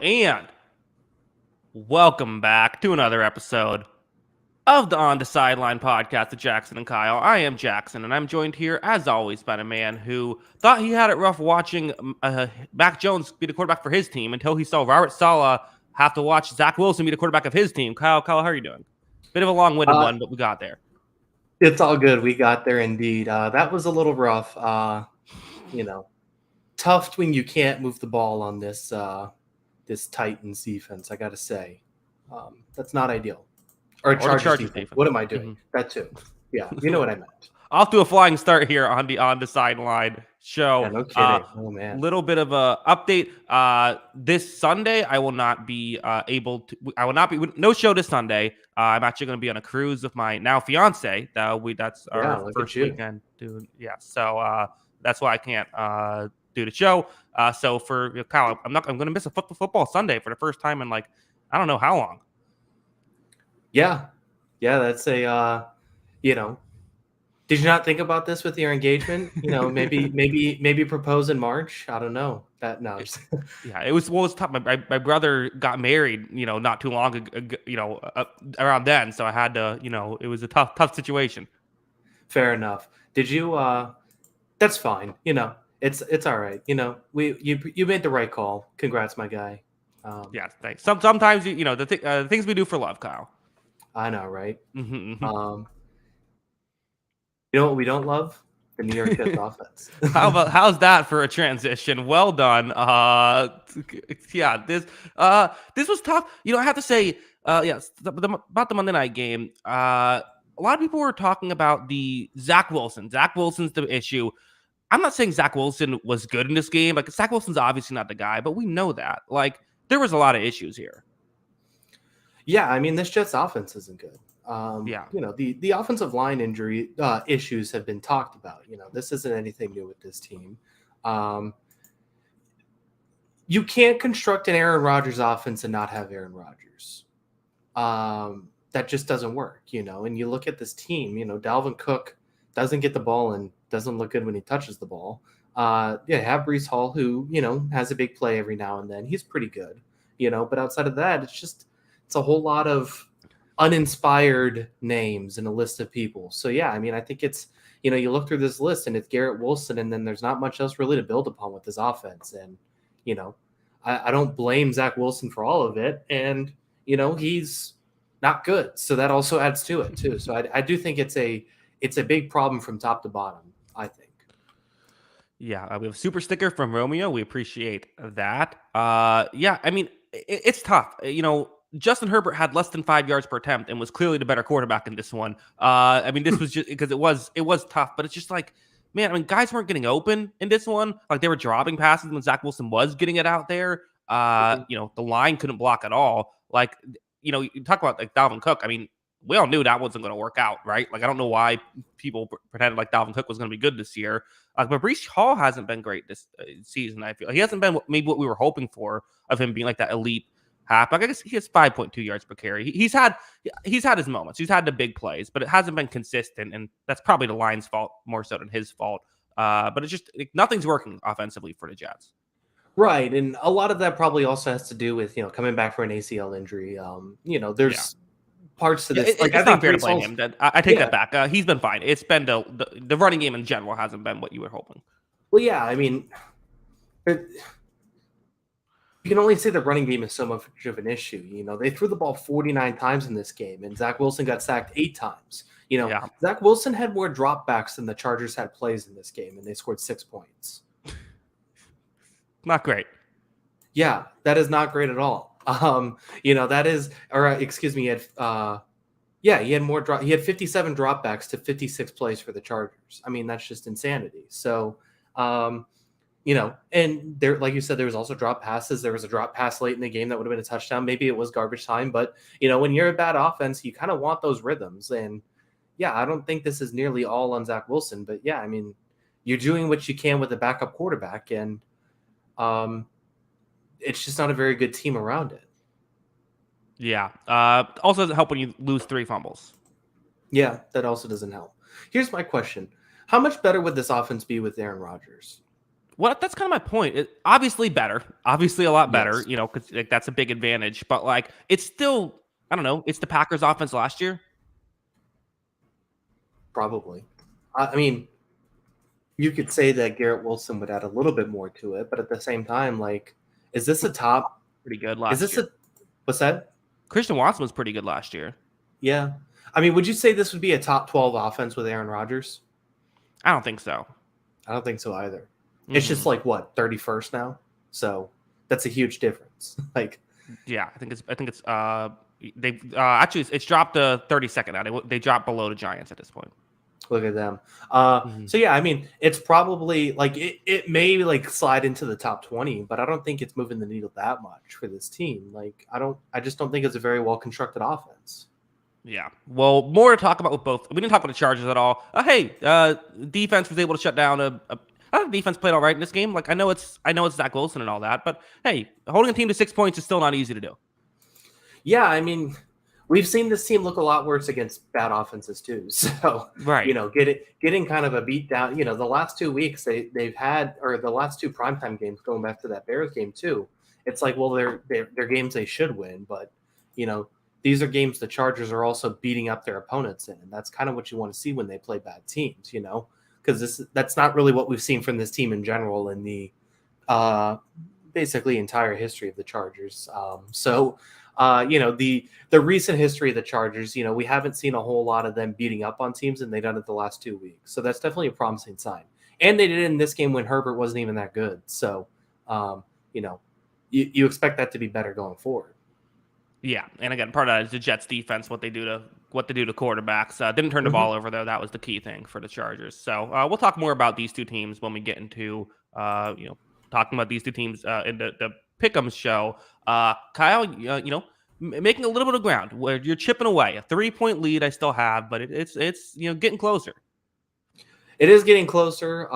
And welcome back to another episode of the On the Sideline podcast with Jackson and Kyle. I am Jackson, and I'm joined here, as always, by a man who thought he had it rough watching Mac Jones be the quarterback for his team until he saw Robert Saleh have to watch Zach Wilson be the quarterback of his team. Kyle, how are you doing? Bit of a long-winded one, but we got there. It's all good. We got there indeed. That was a little rough. Tough when you can't move the ball on this Titans defense, I got to say. That's not ideal. Or Chargers defense. What am I doing? Mm-hmm. That too. Yeah, you know what I meant. I'll do a flying start here on the sideline show. Yeah, no kidding. Oh man. Little bit of a update. This Sunday, I will not be able to. I will not be no show this Sunday. I'm actually going to be on a cruise with my now fiance. That's our first weekend, dude. Yeah, so that's why I can't do the show. So for Kyle, I'm going to miss a football Sunday for the first time in I don't know how long. Yeah, that's a Did you not think about this with your engagement? Maybe propose in March. I don't know. Yeah, it was tough. My brother got married, not too long ago, around then. So I had to, it was a tough situation. Fair enough. Did you? That's fine. It's all right. You made the right call. Congrats, my guy. Yeah, thanks. Sometimes the things we do for love, Kyle. I know, right? Mm-hmm. You know what we don't love? The New York Jets offense. How's that for a transition? Well done. Yeah, this was tough. I have to say, yes, about the Monday night game. A lot of people were talking about the Zach Wilson. Zach Wilson's the issue. I'm not saying Zach Wilson was good in this game. Zach Wilson's obviously not the guy, but we know that. There was a lot of issues here. Yeah, I mean, this Jets offense isn't good. The offensive line injury issues have been talked about. This isn't anything new with this team. You can't construct an Aaron Rodgers offense and not have Aaron Rodgers. That just doesn't work, and you look at this team, Dalvin Cook doesn't get the ball and doesn't look good when he touches the ball. Have Breece Hall, who, has a big play every now and then. He's pretty good, but outside of that, it's a whole lot of uninspired names and a list of people. So, yeah, I mean, I think it's, you look through this list and it's Garrett Wilson, and then there's not much else really to build upon with this offense. And, I don't blame Zach Wilson for all of it. And, he's not good. So that also adds to it too. So I do think it's a big problem from top to bottom, I think. Yeah, we have a super sticker from Romeo. We appreciate that. Yeah, I mean, it's tough. Justin Herbert had less than 5 yards per attempt and was clearly the better quarterback in this one. I mean, this was just because it was tough, but it's just man, I mean, guys weren't getting open in this one. They were dropping passes when Zach Wilson was getting it out there. The line couldn't block at all. You talk about Dalvin Cook. I mean, we all knew that wasn't going to work out, right? I don't know why people pretended Dalvin Cook was going to be good this year. But Breece Hall hasn't been great this season, I feel. He hasn't been maybe what we were hoping for of him being that elite half. I guess he has 5.2 yards per carry. He's had his moments. He's had the big plays, but it hasn't been consistent, and that's probably the line's fault more so than his fault. But it's just nothing's working offensively for the Jets. Right, and a lot of that probably also has to do with coming back from an ACL injury. There's parts to this. It's not fair to blame him. I take that back. He's been fine. It's been the running game in general hasn't been what you were hoping. Well, yeah, I mean, you can only say the running game is so much of an issue. They threw the ball 49 times in this game, and Zach Wilson got sacked 8 times. Zach Wilson had more dropbacks than the Chargers had plays in this game, and they scored 6 points. Not great. Yeah, that is not great at all. That is, or excuse me, he had more he had 57 dropbacks to 56 plays for the Chargers. I mean, that's just insanity. So, and there, like you said, there was also drop passes. There was a drop pass late in the game that would have been a touchdown. Maybe it was garbage time, but when you're a bad offense, you kind of want those rhythms. And yeah, I don't think this is nearly all on Zach Wilson, but yeah, I mean, you're doing what you can with a backup quarterback, and it's just not a very good team around it. Yeah. Also doesn't help when you lose 3 fumbles. Yeah, that also doesn't help. Here's my question. How much better would this offense be with Aaron Rodgers? Well, that's kind of my point. Obviously better, obviously a lot better, Yes, because like, that's a big advantage. But like, it's still, I don't know. It's the Packers' offense last year. probably. I mean, you could say that Garrett Wilson would add a little bit more to it, but at the same time, like, is this a top? Pretty good Is last this year. a what's that? Christian Watson was pretty good last year. Yeah. I mean, would you say this would be a top 12 offense with Aaron Rodgers? I don't think so. I don't think so either. It's just Hmm. like what, 31st now? So that's a huge difference. Like, Yeah, I think it's they actually it's dropped to 32nd now. They dropped below the Giants at this point. look at them. Mhm. So yeah, I mean, it's probably like it may like slide into the top 20, but I don't think it's moving the needle that much for this team. Like, I just don't think it's a very well constructed offense. Yeah. Well, more to talk about with both. We didn't talk about the Chargers at all. Defense was able to shut down a. I thought the defense played all right in this game. Like I know it's Zach Wilson and all that, but hey, holding a team to 6 points is still not easy to do. Yeah, I mean, we've seen this team look a lot worse against bad offenses too. So, Right. getting kind of a beat down, the last 2 weeks they've had, or the last two primetime games going back to that Bears game too. It's like, well, they're games they should win, but you know, these are games the Chargers are also beating up their opponents in, and that's kind of what you want to see when they play bad teams, because that's not really what we've seen from this team in general in the uh, basically entire history of the Chargers. The recent history of the Chargers, we haven't seen a whole lot of them beating up on teams, and they've done it the last 2 weeks. So that's definitely a promising sign. And they did it in this game when Herbert wasn't even that good. So, um, you know, you expect that to be better going forward. Yeah, and again, part of that is the Jets' defense, what they do to quarterbacks. Didn't turn the Mhm. ball over though. That was the key thing for the Chargers. So we'll talk more about these two teams when we get into talking about these two teams in the Pick'em show. Kyle, making a little bit of ground where you're chipping away. A 3-point lead I still have, but it's getting closer. It is getting closer.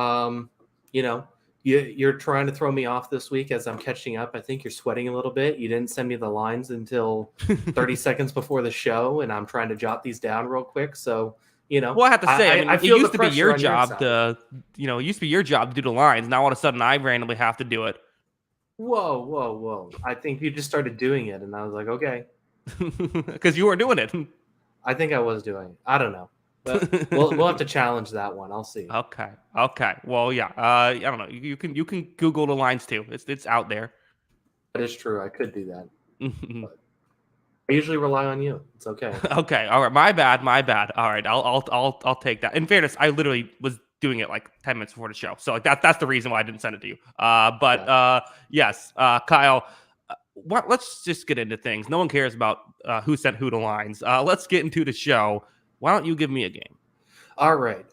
You know, you're trying to throw me off this week as I'm catching up. I think you're sweating a little bit. You didn't send me the lines until 30 seconds before the show, and I'm trying to jot these down real quick. So, Well, I have to say, I mean, I it feel the used to be pressure your on your job side. it used to be your job to do the lines. Now all of a sudden, I randomly have to do it Whoa, whoa, whoa. I think you just started doing it, and I was like, okay. because you weren't doing it. I think I was doing it. I don't know. But we'll have to challenge that one. I'll see. Okay. Okay. Well, yeah. I don't know. You can Google the lines too. It's out there. That is true. I could do that. But I usually rely on you. It's okay. Okay. All right. My bad. My bad. All right. I'll take that. In fairness, I literally was doing it like 10 minutes before the show, so like that's the reason why I didn't send it to you. But Gotcha. yes, Kyle. Let's just get into things. No one cares about who sent who to lines. Let's get into the show. Why don't you give me a game? All right.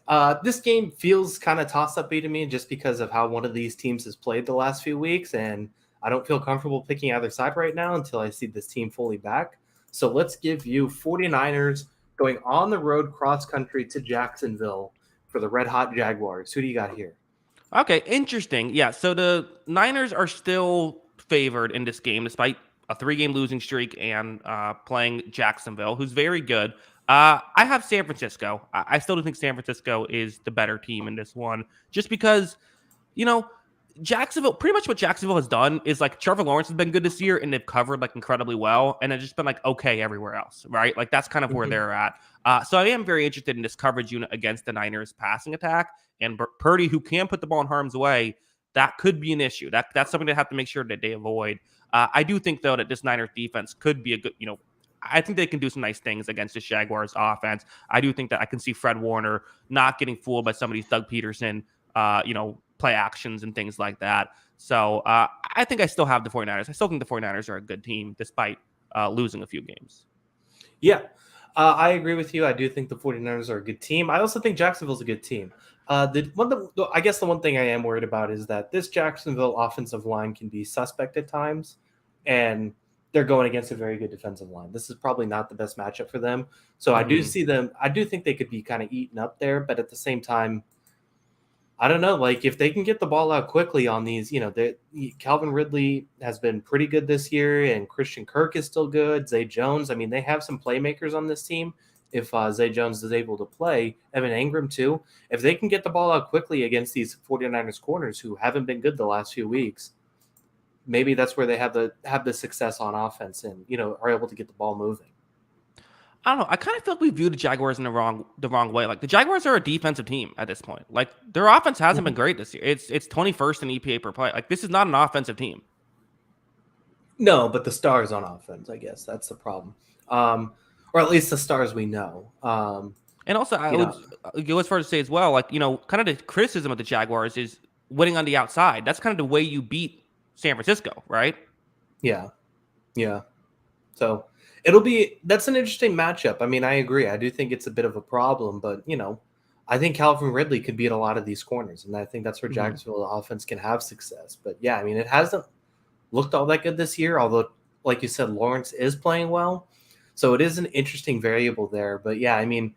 This game feels kind of toss-up to me just because of how one of these teams has played the last few weeks, and I don't feel comfortable picking either side right now until I see this team fully back. So let's give you 49ers going on the road cross-country to Jacksonville for the Red Hot Jaguars. Who do you got here? Okay, interesting. Yeah, so the Niners are still favored in this game despite a 3-game losing streak and playing Jacksonville, who's very good. I have San Francisco. I still do think San Francisco is the better team in this one, just because you know Jacksonville. Pretty much what Jacksonville has done is like Trevor Lawrence has been good this year, and they've covered like incredibly well, and it's just been like okay everywhere else, right? Like that's kind of where Mhm. they're at. So I am very interested in this coverage unit against the Niners passing attack. And Purdy, who can put the ball in harm's way, that could be an issue. That's something they have to make sure that they avoid. I do think though that this Niners defense could be a good, I think they can do some nice things against the Jaguars offense. I do think that I can see Fred Warner not getting fooled by some of these Doug Peterson, play actions and things like that. So I think I still have the 49ers. I still think the 49ers are a good team despite losing a few games. Yeah, I agree with you. I do think the 49ers are a good team. I also think Jacksonville's a good team. I guess the one thing I am worried about is that this Jacksonville offensive line can be suspect at times, and they're going against a very good defensive line. This is probably not the best matchup for them. So I do Mhm. see them. I do think they could be kind of eaten up there, but at the same time, I don't know. Like if they can get the ball out quickly on these, Calvin Ridley has been pretty good this year, and Christian Kirk is still good. Zay Jones. I mean, they have some playmakers on this team. if Zay Jones is able to play, Evan Ingram too. If they can get the ball out quickly against these 49ers corners who haven't been good the last few weeks, maybe that's where they have the success on offense and are able to get the ball moving. I don't know. I kind of feel like we view the Jaguars in the wrong way. Like the Jaguars are a defensive team at this point. Like their offense hasn't been great this year. It's 21st in EPA per play. Like this is not an offensive team. No, but the stars on offense, I guess that's the problem. Or at least the stars we know. And also, I would go as far as to say as well, like, kind of the criticism of the Jaguars is winning on the outside. That's kind of the way you beat San Francisco, right? Yeah. Yeah. So that's an interesting matchup. I mean, I agree. I do think it's a bit of a problem, but, I think Calvin Ridley could beat a lot of these corners. And I think that's where Jacksonville offense can have success. But yeah, I mean, it hasn't looked all that good this year, although, like you said, Lawrence is playing well. So it is an interesting variable there. But yeah, I mean,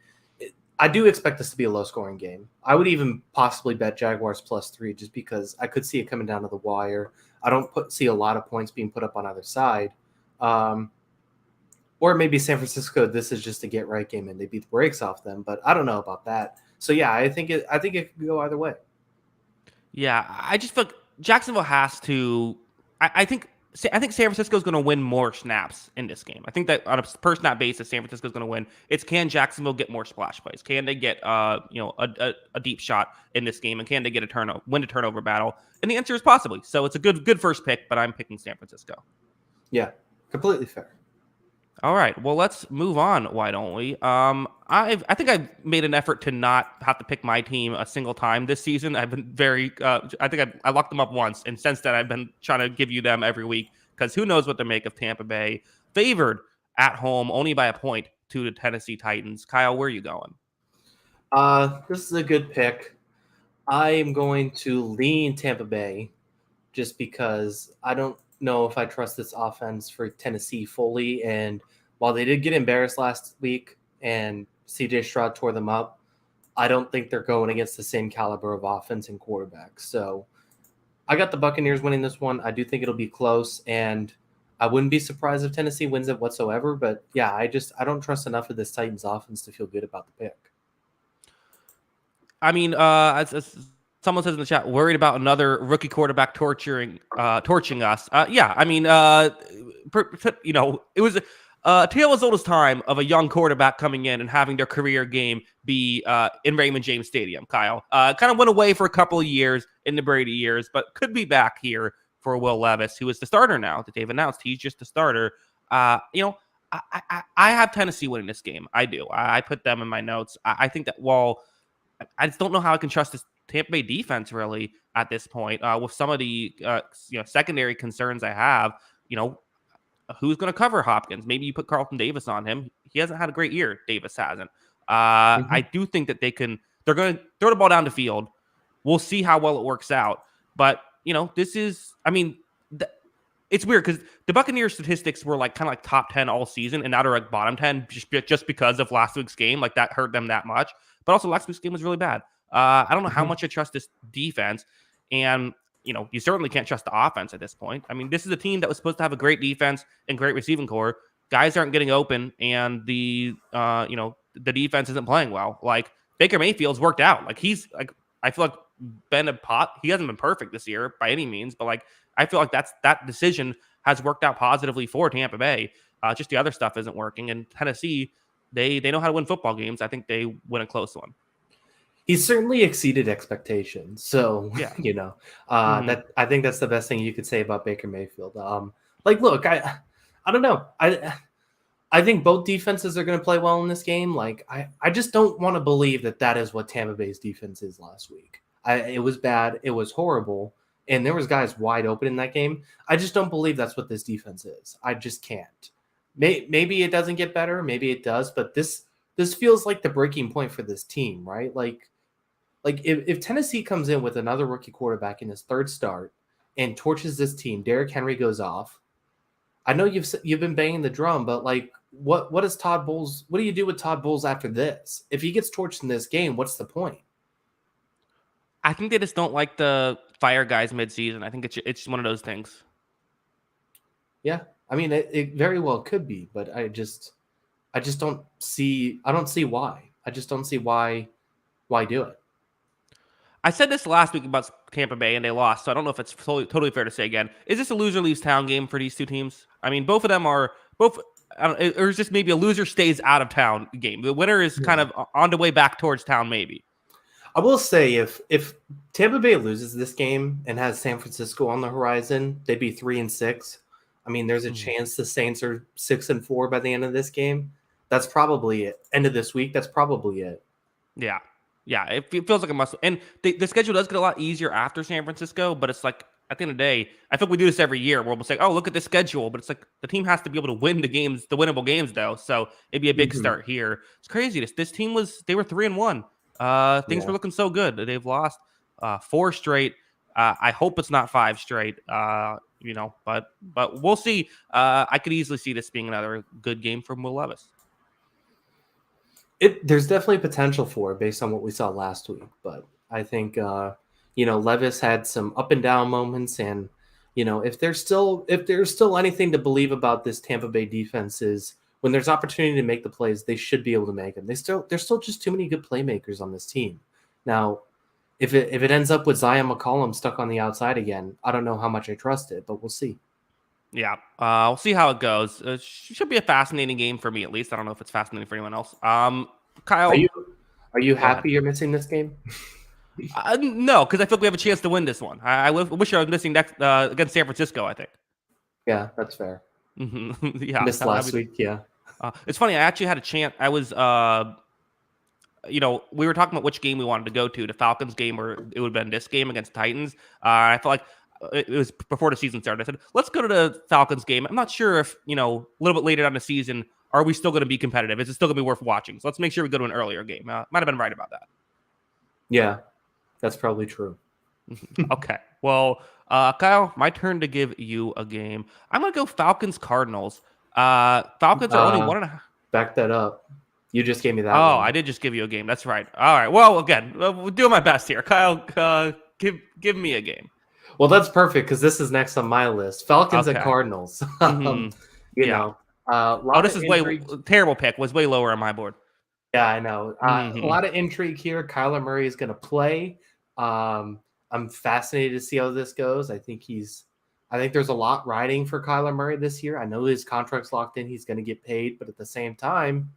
I do expect this to be a low-scoring game. I would even possibly bet Jaguars +3 just because I could see it coming down to the wire. I don't see a lot of points being put up on either side. Or maybe San Francisco, this is just a get-right game and they beat the brakes off them. But I don't know about that. So yeah, I think it could go either way. Yeah, I just feel like Jacksonville has to. I think San Francisco is going to win more snaps in this game. I think that on a per snap basis, San Francisco is going to win. It's can Jacksonville get more splash plays? Can they get a deep shot in this game? And can they get win a turnover battle? And the answer is possibly. So it's a good first pick, but I'm picking San Francisco. Yeah, completely fair. All right, well, let's move on. Why don't we? I think I've made an effort to not have to pick my team a single time this season. I've been very. I think I locked them up once, and since then I've been trying to give you them every week because who knows what to make of Tampa Bay, favored at home only by a point to the Tennessee Titans. Kyle, where are you going? This is a good pick. I am going to lean Tampa Bay, just because I don't know if I trust this offense for Tennessee fully. And while they did get embarrassed last week and CJ Stroud tore them up, I don't think they're going against the same caliber of offense and quarterbacks. So I got the Buccaneers winning this one. I do think it'll be close, and I wouldn't be surprised if Tennessee wins it whatsoever. But yeah, I don't trust enough of this Titans offense to feel good about the pick. I mean, as someone says in the chat, worried about another rookie quarterback torching us. Yeah, I mean, it was a tale as old as time of a young quarterback coming in and having their career game be in Raymond James Stadium. Kyle kind of went away for a couple of years in the Brady years, but could be back here for Will Levis, who is the starter now that they've announced. He's just the starter. I have Tennessee winning this game. I do. I put them in my notes. I think that I just don't know how I can trust this Tampa Bay defense really at this point with some of the secondary concerns I have. Who's going to cover Hopkins? Maybe you put Carlton Davis on him. He hasn't had a great year. Davis hasn't. I do think that they're going to throw the ball down the field. We'll see how well it works out. But this is, I mean, it's weird because the Buccaneers statistics were kind of top 10 all season, and now they're bottom 10 just because of last week's game. That hurt them that much. But also last week's game was really bad. I don't know how much I trust this defense, and you certainly can't trust the offense at this point. I mean, this is a team that was supposed to have a great defense and great receiving core. Guys aren't getting open, and the defense isn't playing well. Baker Mayfield's worked out. I feel like he hasn't been perfect this year by any means, but I feel like that decision has worked out positively for Tampa Bay. Just the other stuff isn't working, and Tennessee, they know how to win football games. I think they win a close one. He's certainly exceeded expectations. So, yeah. That I think that's the best thing you could say about Baker Mayfield. Look, I don't know. I think both defenses are going to play well in this game. I just don't want to believe that is what Tampa Bay's defense is last week. It was bad. It was horrible. And there was guys wide open in that game. I just don't believe that's what this defense is. I just can't. Maybe it doesn't get better. Maybe it does. But this feels like the breaking point for this team, right? If Tennessee comes in with another rookie quarterback in his third start and torches this team, Derrick Henry goes off. I know you've been banging the drum, but what is Todd Bowles? What do you do with Todd Bowles after this? If he gets torched in this game, what's the point? I think they just don't like the fire guys midseason. I think it's one of those things. Yeah, I mean it very well could be, but I just I don't see why. I just don't see why do it. I said this last week about Tampa Bay, and they lost, so I don't know if it's totally fair to say again. Is this a loser leaves town game for these two teams? I mean, both of them are both. I don't, or is this maybe a loser stays out of town game? The winner is kind Yeah. of on the way back towards town, maybe. I will say if Tampa Bay loses this game and has San Francisco on the horizon, they'd be 3-6. I mean, there's a Mhm. chance the Saints are 6-4 by the end of this game. That's probably it. End of this week, that's probably it. Yeah. Yeah. It feels like a must. And the schedule does get a lot easier after San Francisco, but it's like at the end of the day, I think we do this every year where we'll say, oh, look at this schedule. But it's like the team has to be able to win the games, the winnable games, though. So it'd be a big Mhm. start here. It's crazy. This team they were 3-1. Things were Yeah. looking so good. They've lost four straight. I hope it's not five straight. But we'll see. I could easily see this being another good game from Will Levis. There's definitely potential for it based on what we saw last week, but I think Levis had some up and down moments, and if there's still anything to believe about this Tampa Bay defense is when there's opportunity to make the plays, they should be able to make them. There's still just too many good playmakers on this team. Now, if it ends up with Zion McCollum stuck on the outside again, I don't know how much I trust it, but we'll see. Yeah, we'll see how it goes. Should be a fascinating game for me, at least. I don't know if it's fascinating for anyone else. Are Kyle, you go ahead. happy you're missing this game? No, because I feel like we have a chance to win this one. I wish I was missing next against San Francisco. I think. Yeah, that's fair. Yeah, Missed last week, yeah. It's funny. I actually had a chance. I was, we were talking about which game we wanted to go to, the Falcons game, or it would have been this game against Titans. I felt like it was before the season started. I said, let's go to the Falcons game. I'm not sure if, a little bit later down the season, are we still going to be competitive? Is it still going to be worth watching? So let's make sure we go to an earlier game. Might have been right about that. Yeah, that's probably true. Okay. Well, Kyle, my turn to give you a game. I'm going to go Falcons Cardinals. Falcons are only 1.5. Back that up. You just gave me that Oh, one. I did just give you a game. That's right. All right. Well, again, we're doing my best here. Kyle, give me a game. Well, that's perfect because this is next on my list. Falcons and Okay. Cardinals. Mhm. Yeah. This is terrible pick. Was way lower on my board. Yeah, I know. A Mhm. lot of intrigue here. Kyler Murray is going to play. I'm fascinated to see how this goes. I think there's a lot riding for Kyler Murray this year. I know his contract's locked in. He's going to get paid, but at the same time,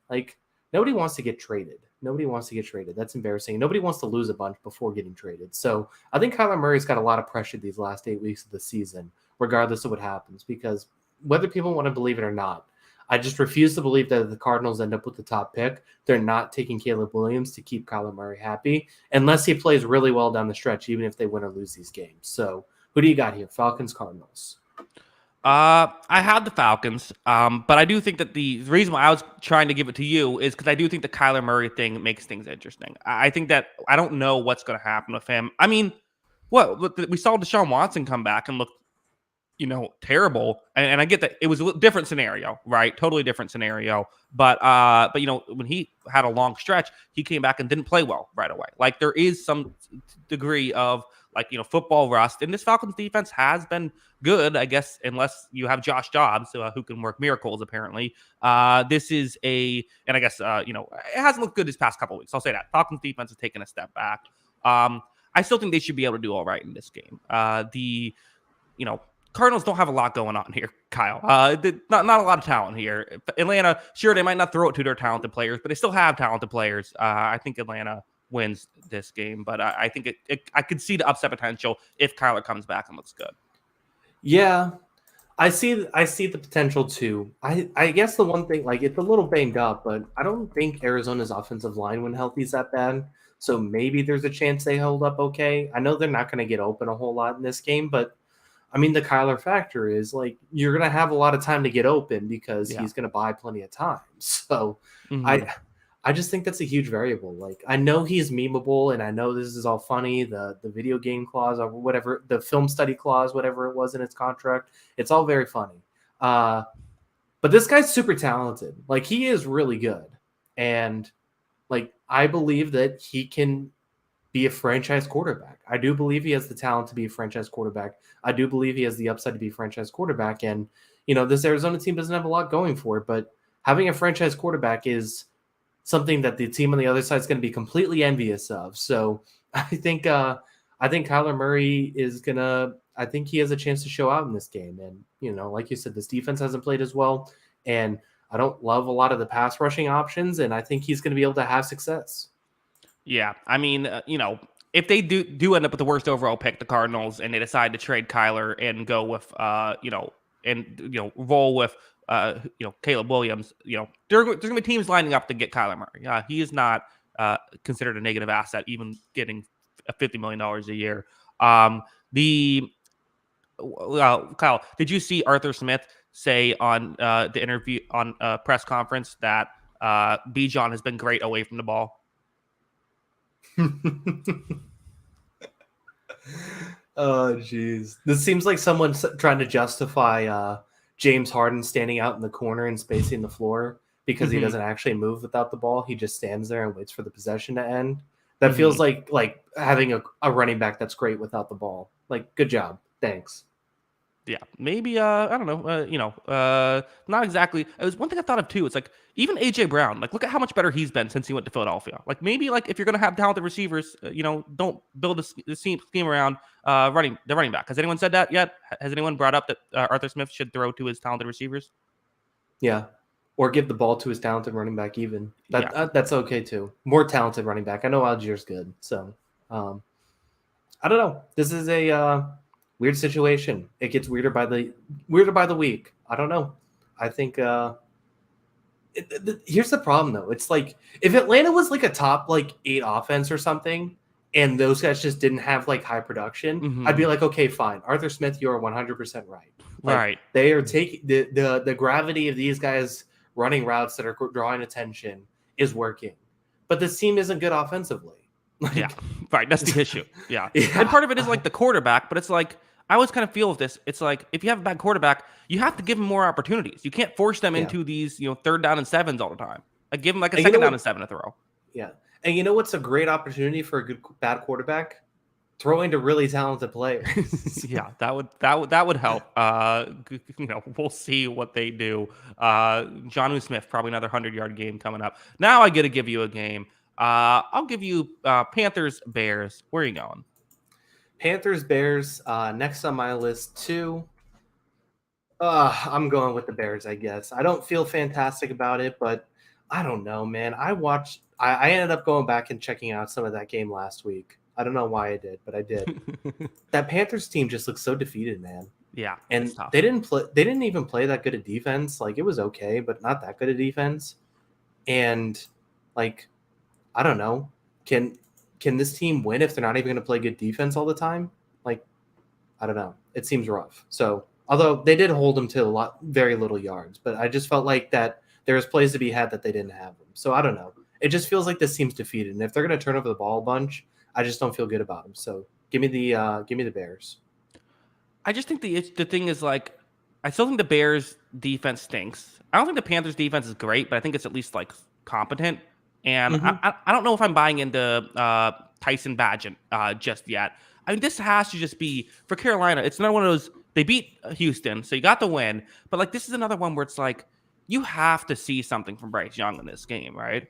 like nobody wants to get traded. Nobody wants to get traded. That's embarrassing. Nobody wants to lose a bunch before getting traded. So I think Kyler Murray's got a lot of pressure these last 8 weeks of the season, regardless of what happens, because whether people want to believe it or not, I just refuse to believe that if the Cardinals end up with the top pick, they're not taking Caleb Williams to keep Kyler Murray happy, unless he plays really well down the stretch, even if they win or lose these games. So who do you got here? Falcons, Cardinals. I had the Falcons, but I do think that the reason why I was trying to give it to you is because I do think the Kyler Murray thing makes things interesting. I think that I don't know what's going to happen with him. I mean, we saw Deshaun Watson come back and look, terrible, and I get that it was a different scenario, right? Totally different scenario. But when he had a long stretch, he came back and didn't play well right away. Like there is some degree of football rust, and this Falcons defense has been good, I guess, unless you have Josh Dobbs, who can work miracles. Apparently, this is and I guess it hasn't looked good this past couple of weeks. I'll say that Falcons defense has taken a step back. I still think they should be able to do all right in this game. Cardinals don't have a lot going on here, Kyle. Not a lot of talent here. Atlanta, sure, they might not throw it to their talented players, but they still have talented players. I think Atlanta wins this game, but I think I could see the upset potential if Kyler comes back and looks good. Yeah, I see the potential too. I guess the one thing, like, it's a little banged up, but I don't think Arizona's offensive line when healthy is that bad. So maybe there's a chance they hold up okay. I know they're not going to get open a whole lot in this game, but I mean, the Kyler factor is like you're going to have a lot of time to get open because he's going to buy plenty of time. So I just think that's a huge variable. Like, I know he's memeable, and I know this is all funny, the video game clause or whatever, the film study clause, whatever it was in its contract. It's all very funny. But this guy's super talented. Like, he is really good. And, like, I believe that he can be a franchise quarterback. I do believe he has the talent to be a franchise quarterback. I do believe he has the upside to be a franchise quarterback. And, this Arizona team doesn't have a lot going for it, but having a franchise quarterback is something that the team on the other side is going to be completely envious of. So I think Kyler Murray is gonna. I think he has a chance to show out in this game. And like you said, this defense hasn't played as well, and I don't love a lot of the pass rushing options. And I think he's going to be able to have success. Yeah, I mean, if they do end up with the worst overall pick, the Cardinals, and they decide to trade Kyler and go with, roll with, Caleb Williams, there's gonna be teams lining up to get Kyler Murray. He is not considered a negative asset, even getting $50 million a year. Kyle, did you see Arthur Smith say on the interview on press conference that Bijan has been great away from the ball? Oh, jeez. This seems like someone's trying to justify James Harden standing out in the corner and spacing the floor because he doesn't actually move without the ball. He just stands there and waits for the possession to end. That feels like having a running back that's great without the ball. Like, good job. Thanks. Yeah, maybe I don't know, not exactly. It was one thing I thought of too. It's like even AJ Brown, like look at how much better he's been since he went to Philadelphia. Like maybe like if you're gonna have talented receivers, don't build a scheme around the running back. Has anyone said that yet? Has anyone brought up that Arthur Smith should throw to his talented receivers? Yeah, or give the ball to his talented running back. Even that's okay too. More talented running back. I know Algier's good, so I don't know. This is a weird situation. It gets weirder by the week. I don't know. I think here's the problem though. It's like if Atlanta was like a top 8 offense or something, and those guys just didn't have high production, I'd be like, okay, fine. Arthur Smith, you are 100% right. Right. They are taking the gravity of these guys running routes that are drawing attention is working, but this team isn't good offensively. Yeah, right. That's the issue. Yeah. And part of it is the quarterback, but it's like I always kind of feel with this. It's like if you have a bad quarterback, you have to give them more opportunities. You can't force them into these, 3rd down and 7s all the time. Like give them a second down and 7 to throw. Yeah, and you know what's a great opportunity for a bad quarterback? Throwing to really talented players. Yeah, that would help. We'll see what they do. Jonnu Smith, probably another 100-yard game coming up. Now I get to give you a game. I'll give you Panthers Bears. Where are you going? Panthers, Bears, next on my list too. I'm going with the Bears, I guess. I don't feel fantastic about it, but I don't know, man. I ended up going back and checking out some of that game last week. I don't know why I did, but I did. That Panthers team just looks so defeated, man. Yeah, and they didn't even play that good a defense. It was okay, but not that good a defense. And I don't know. Can this team win if they're not even going to play good defense all the time? I don't know. It seems rough. So, although they did hold them to very little yards, but I just felt like that there was plays to be had that they didn't have them. So, I don't know. It just feels like this team's defeated. And if they're going to turn over the ball a bunch, I just don't feel good about them. So, give me the Bears. I just think the thing is I still think the Bears defense stinks. I don't think the Panthers defense is great, but I think it's at least competent. And I don't know if I'm buying into Tyson Bagent just yet. I mean, this has to just be for Carolina. It's not one of those. They beat Houston, so you got the win. But this is another one where it's you have to see something from Bryce Young in this game, right?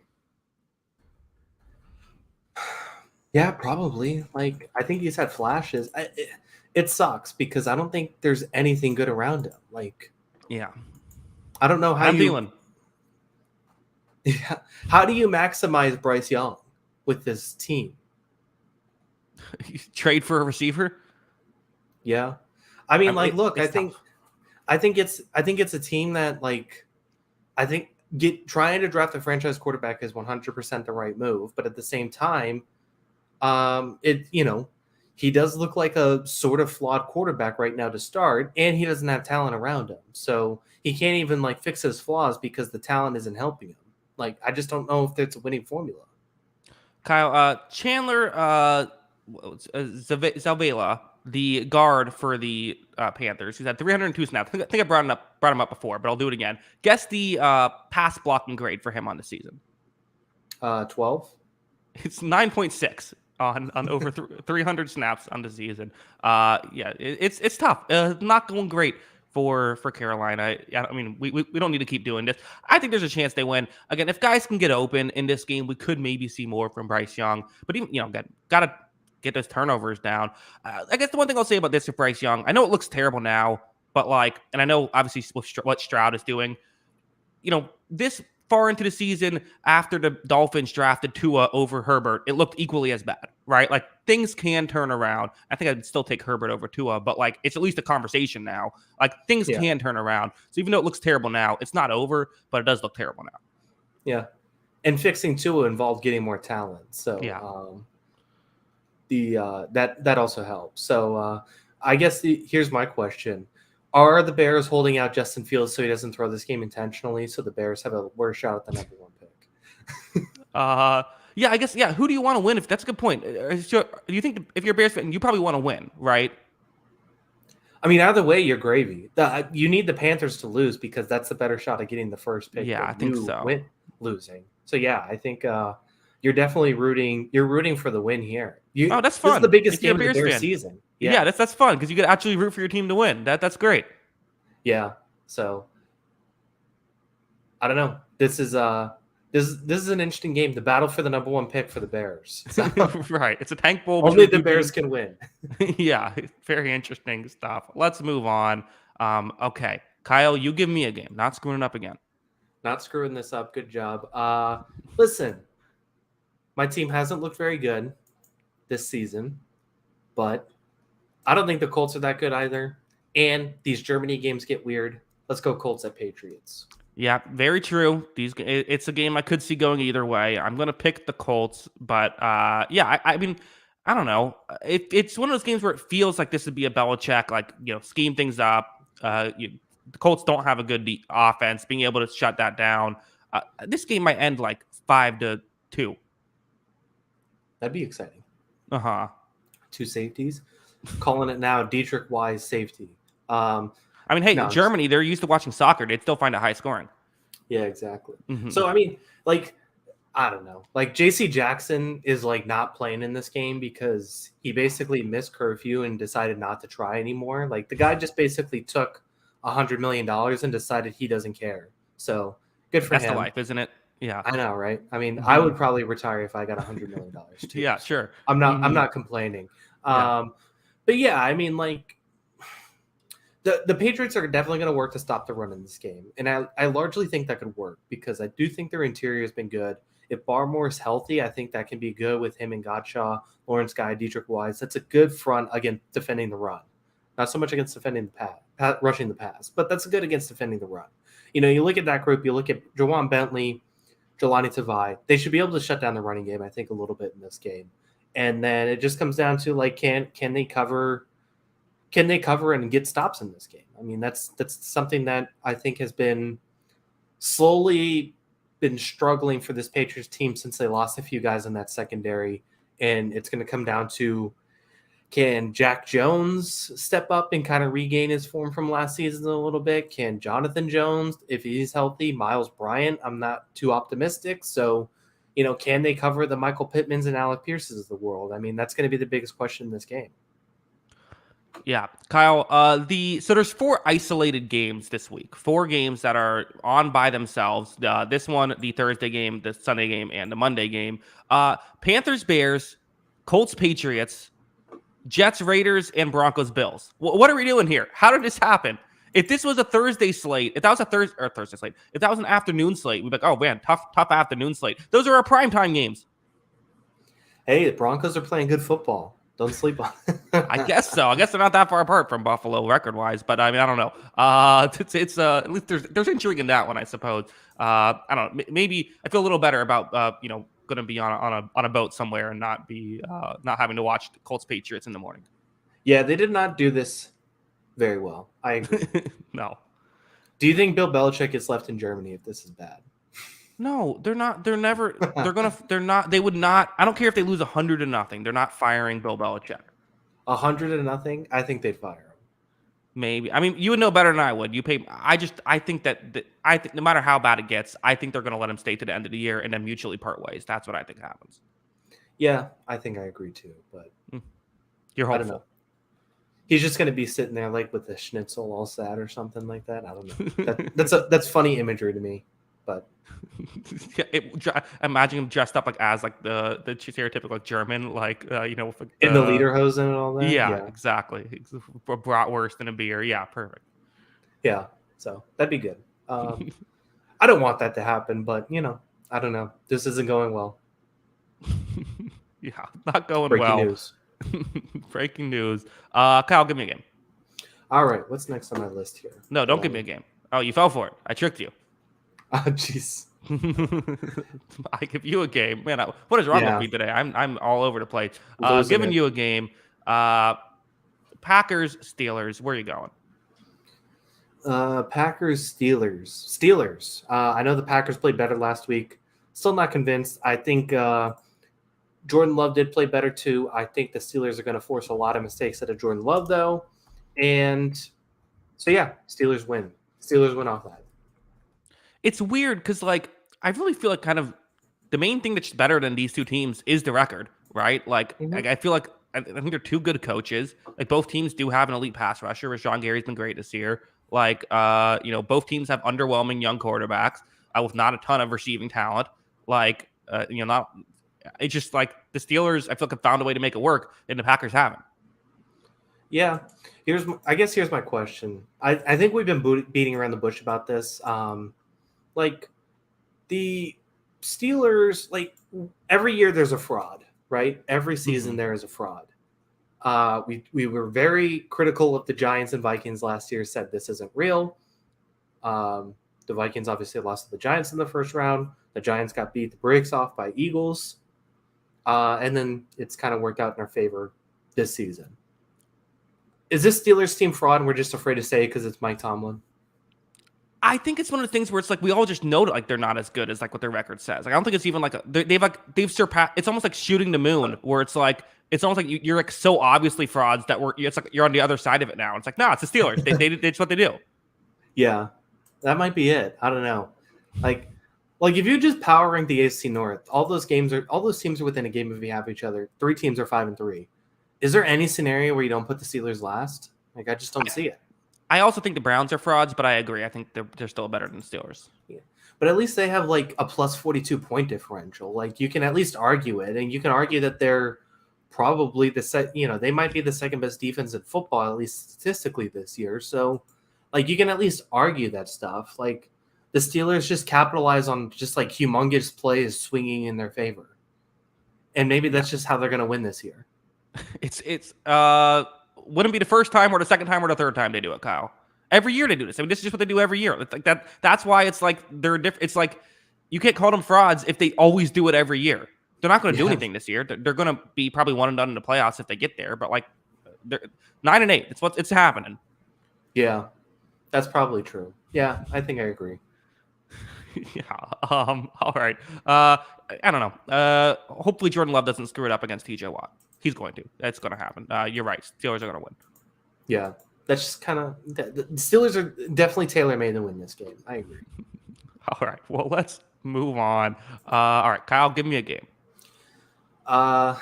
Yeah, probably. I think he's had flashes. It sucks because I don't think there's anything good around him. Yeah, I don't know how I'm feeling. Yeah. How do you maximize Bryce Young with this team? Trade for a receiver? Yeah. I mean, look, I think it's a team that I think trying to draft a franchise quarterback is 100% the right move, but at the same time, he does look like a sort of flawed quarterback right now to start, and he doesn't have talent around him. So he can't even fix his flaws because the talent isn't helping him. I just don't know if it's a winning formula. Kyle, Chandler Zavala, the guard for the Panthers, who's had 302 snaps. I think I brought him up before, but I'll do it again. Guess the pass blocking grade for him on the season. 12. It's 9.6 on over 300 snaps on the season. Yeah, it's tough. Not going great for Carolina. I mean, we don't need to keep doing this. I think there's a chance they win. Again, if guys can get open in this game, we could maybe see more from Bryce Young. But even, gotta get those turnovers down. I guess the one thing I'll say about this with Bryce Young, I know it looks terrible now, but and I know obviously what Stroud is doing, this far into the season after the Dolphins drafted Tua over Herbert, it looked equally as bad, right? Like things can turn around. I think I'd still take Herbert over Tua, but like it's at least a conversation now. Like things can turn around. So even though it looks terrible now, it's not over, but it does look terrible now. Yeah. And fixing Tua involved getting more talent. So that also helps. So I guess here's my question. Are the Bears holding out Justin Fields so he doesn't throw this game intentionally so the Bears have a worse shot at the number 1 pick? I guess, who do you want to win? If that's a good point. Do you think if you're a Bears fan, you probably want to win, right? I mean, either way, you're gravy. You need the Panthers to lose because that's the better shot at getting the first pick. Yeah, I think so. Losing. So, I think you're definitely rooting. You're rooting for the win here. That's fun. This is the biggest game of the Bears season. Yeah, that's fun because you could actually root for your team to win. That's great. Yeah. So I don't know. This is an interesting game. The battle for the number 1 pick for the Bears. So, right. It's a tank bowl. Only the Bears can win. Yeah. Very interesting stuff. Let's move on. Okay. Kyle, you give me a game. Not screwing it up again. Not screwing this up. Good job. Listen, my team hasn't looked very good this season, but I don't think the Colts are that good either. And these Germany games get weird. Let's go Colts at Patriots. Yeah, very true. It's a game I could see going either way. I'm going to pick the Colts, but I mean, I don't know. It's one of those games where it feels like this would be a Belichick, scheme things up. The Colts don't have a good offense. Being able to shut that down. This game might end like 5-2. That'd be exciting. 2 safeties. Calling it now, Dietrich Wise safety. I mean, hey, Germany, they're used to watching soccer. They'd still find it high scoring. Yeah, exactly. Mm-hmm. So, I mean, I don't know. J.C. Jackson is, not playing in this game because he basically missed curfew and decided not to try anymore. The guy just basically took $100 million and decided he doesn't care. So, good for him. That's the life, isn't it? Yeah. I know, right? I mean, I would probably retire if I got $100 million, too. Yeah, sure. I'm not complaining. Yeah. But yeah, I mean, the Patriots are definitely going to work to stop the run in this game. And I largely think that could work because I do think their interior has been good. If Barmore's healthy, I think that can be good with him and Gottschall, Lawrence Guy, Dietrich Wise. That's a good front against defending the run. Not so much against defending the pass, rushing the pass, but that's good against defending the run. You look at that group, you look at Jawan Bentley, Jelani Tavai. They should be able to shut down the running game, I think, a little bit in this game. And then it just comes down to can they cover and get stops in this game? I mean, that's something that I think has been slowly been struggling for this Patriots team since they lost a few guys in that secondary. And it's going to come down to, can Jack Jones step up and kind of regain his form from last season a little bit? Can Jonathan Jones, if he's healthy? Miles Bryant, I'm not too optimistic. So, can they cover the Michael Pittmans and Alec Pierces of the world? I mean, that's going to be the biggest question in this game. Yeah, Kyle. So there's 4 isolated games this week. 4 games that are on by themselves. This one, the Thursday game, the Sunday game, and the Monday game. Panthers, Bears, Colts, Patriots, Jets, Raiders, and Broncos, Bills. What are we doing here? How did this happen? If this was a Thursday slate, if that was a Thursday slate, if that was an afternoon slate, we'd be like, oh man, tough afternoon slate. Those are our primetime games. Hey, the Broncos are playing good football. Don't sleep on it. I guess so. I guess they're not that far apart from Buffalo record-wise, but I mean, I don't know. It's at least there's intrigue in that one, I suppose. I don't know. Maybe I feel a little better about going to be on a boat somewhere and not having to watch the Colts Patriots in the morning. Yeah, they did not do this very well. I agree. No. Do you think Bill Belichick is left in Germany if this is bad? No, they're not. They're never. They're not. They would not. I don't care if they lose 100-0. They're not firing Bill Belichick. 100-0. I think they'd fire him. Maybe. I mean, you would know better than I would. You pay. I think no matter how bad it gets, I think they're going to let him stay to the end of the year and then mutually part ways. That's what I think happens. Yeah, I think I agree too. But you're hopeful. I don't know. He's just gonna be sitting there like with the schnitzel all sad or something like that. I don't know. That's funny imagery to me, but Imagine him dressed up like as like the stereotypical like German, like with like in the the lederhosen and all that. yeah, Yeah, exactly. A bratwurst and a beer. Yeah, perfect. yeah. So that'd be good. I don't want that to happen, but I don't know. This isn't going well. Yeah, not going Breaking well. news. Breaking news. Kyle, give me a game. All right, what's next on my list here? No, don't give me a game. Oh, you fell for it. I tricked you. Oh, jeez. I give you a game. Man, what is wrong with me today? I'm all over the place. Giving you a game. Packers, Steelers. Where are you going? Packers, Steelers. I know the Packers played better last week. Still not convinced. I think Jordan Love did play better too. I think the Steelers are going to force a lot of mistakes out of Jordan Love though. And so, yeah, Steelers win. Steelers win off that. It's weird because, like, I really feel like kind of the main thing that's better than these two teams is the record, right? Like, I feel like I think they're two good coaches. Like, both teams do have an elite pass rusher. Rashawn Gary's been great this year. Like, both teams have underwhelming young quarterbacks with not a ton of receiving talent. Like, not. It's just like the Steelers, I feel like have found a way to make it work, and the Packers haven't. Yeah, here's my question. I think we've been beating around the bush about this. Like the Steelers, like every year there's a fraud, right? Every season there is a fraud. We were very critical of the Giants and Vikings last year. Said this isn't real. The Vikings obviously lost to the Giants in the first round. The Giants got beat the brakes off by Eagles, and then it's kind of worked out in our favor this season. Is this Steelers team fraud and we're just afraid to say it because it's Mike Tomlin? I think it's one of the things where it's like we all just know that like they're not as good as like what their record says. Like I don't think it's even like they've surpassed. It's almost like shooting the moon, where it's like it's almost like you're like so obviously frauds that it's like you're on the other side of it now. It's like no, it's the Steelers. It's what they do. Yeah, that might be it. I don't know. Like if you just power rank the AFC North, all those teams are within a game of you have each other. 3 teams are 5-3. Is there any scenario where you don't put the Steelers last? Like I just don't see it. I also think the Browns are frauds, but I agree. I think they're still better than the Steelers. Yeah. But at least they have like a plus 42 point differential. Like you can at least argue it, and you can argue that they're probably they might be the second best defense in football, at least statistically this year. So like you can at least argue that stuff. Like the Steelers just capitalize on just like humongous plays swinging in their favor. And maybe that's just how they're going to win this year. It's wouldn't be the first time or the second time or the third time they do it, Kyle. Every year they do this. I mean, this is just what they do every year. It's like that. That's why it's like they're different. It's like you can't call them frauds if they always do it every year. They're not going to do anything this year. They're going to be probably 1 and done in the playoffs if they get there. But like, they're 9-8. It's happening. Yeah, that's probably true. Yeah, I think I agree. Yeah. All right. I don't know. Hopefully Jordan Love doesn't screw it up against TJ Watt. He's going to. That's going to happen. You're right. Steelers are going to win. Yeah, that's just kind of the Steelers are definitely tailor-made to win this game. I agree. All right. Well, let's move on. All right, Kyle, give me a game. I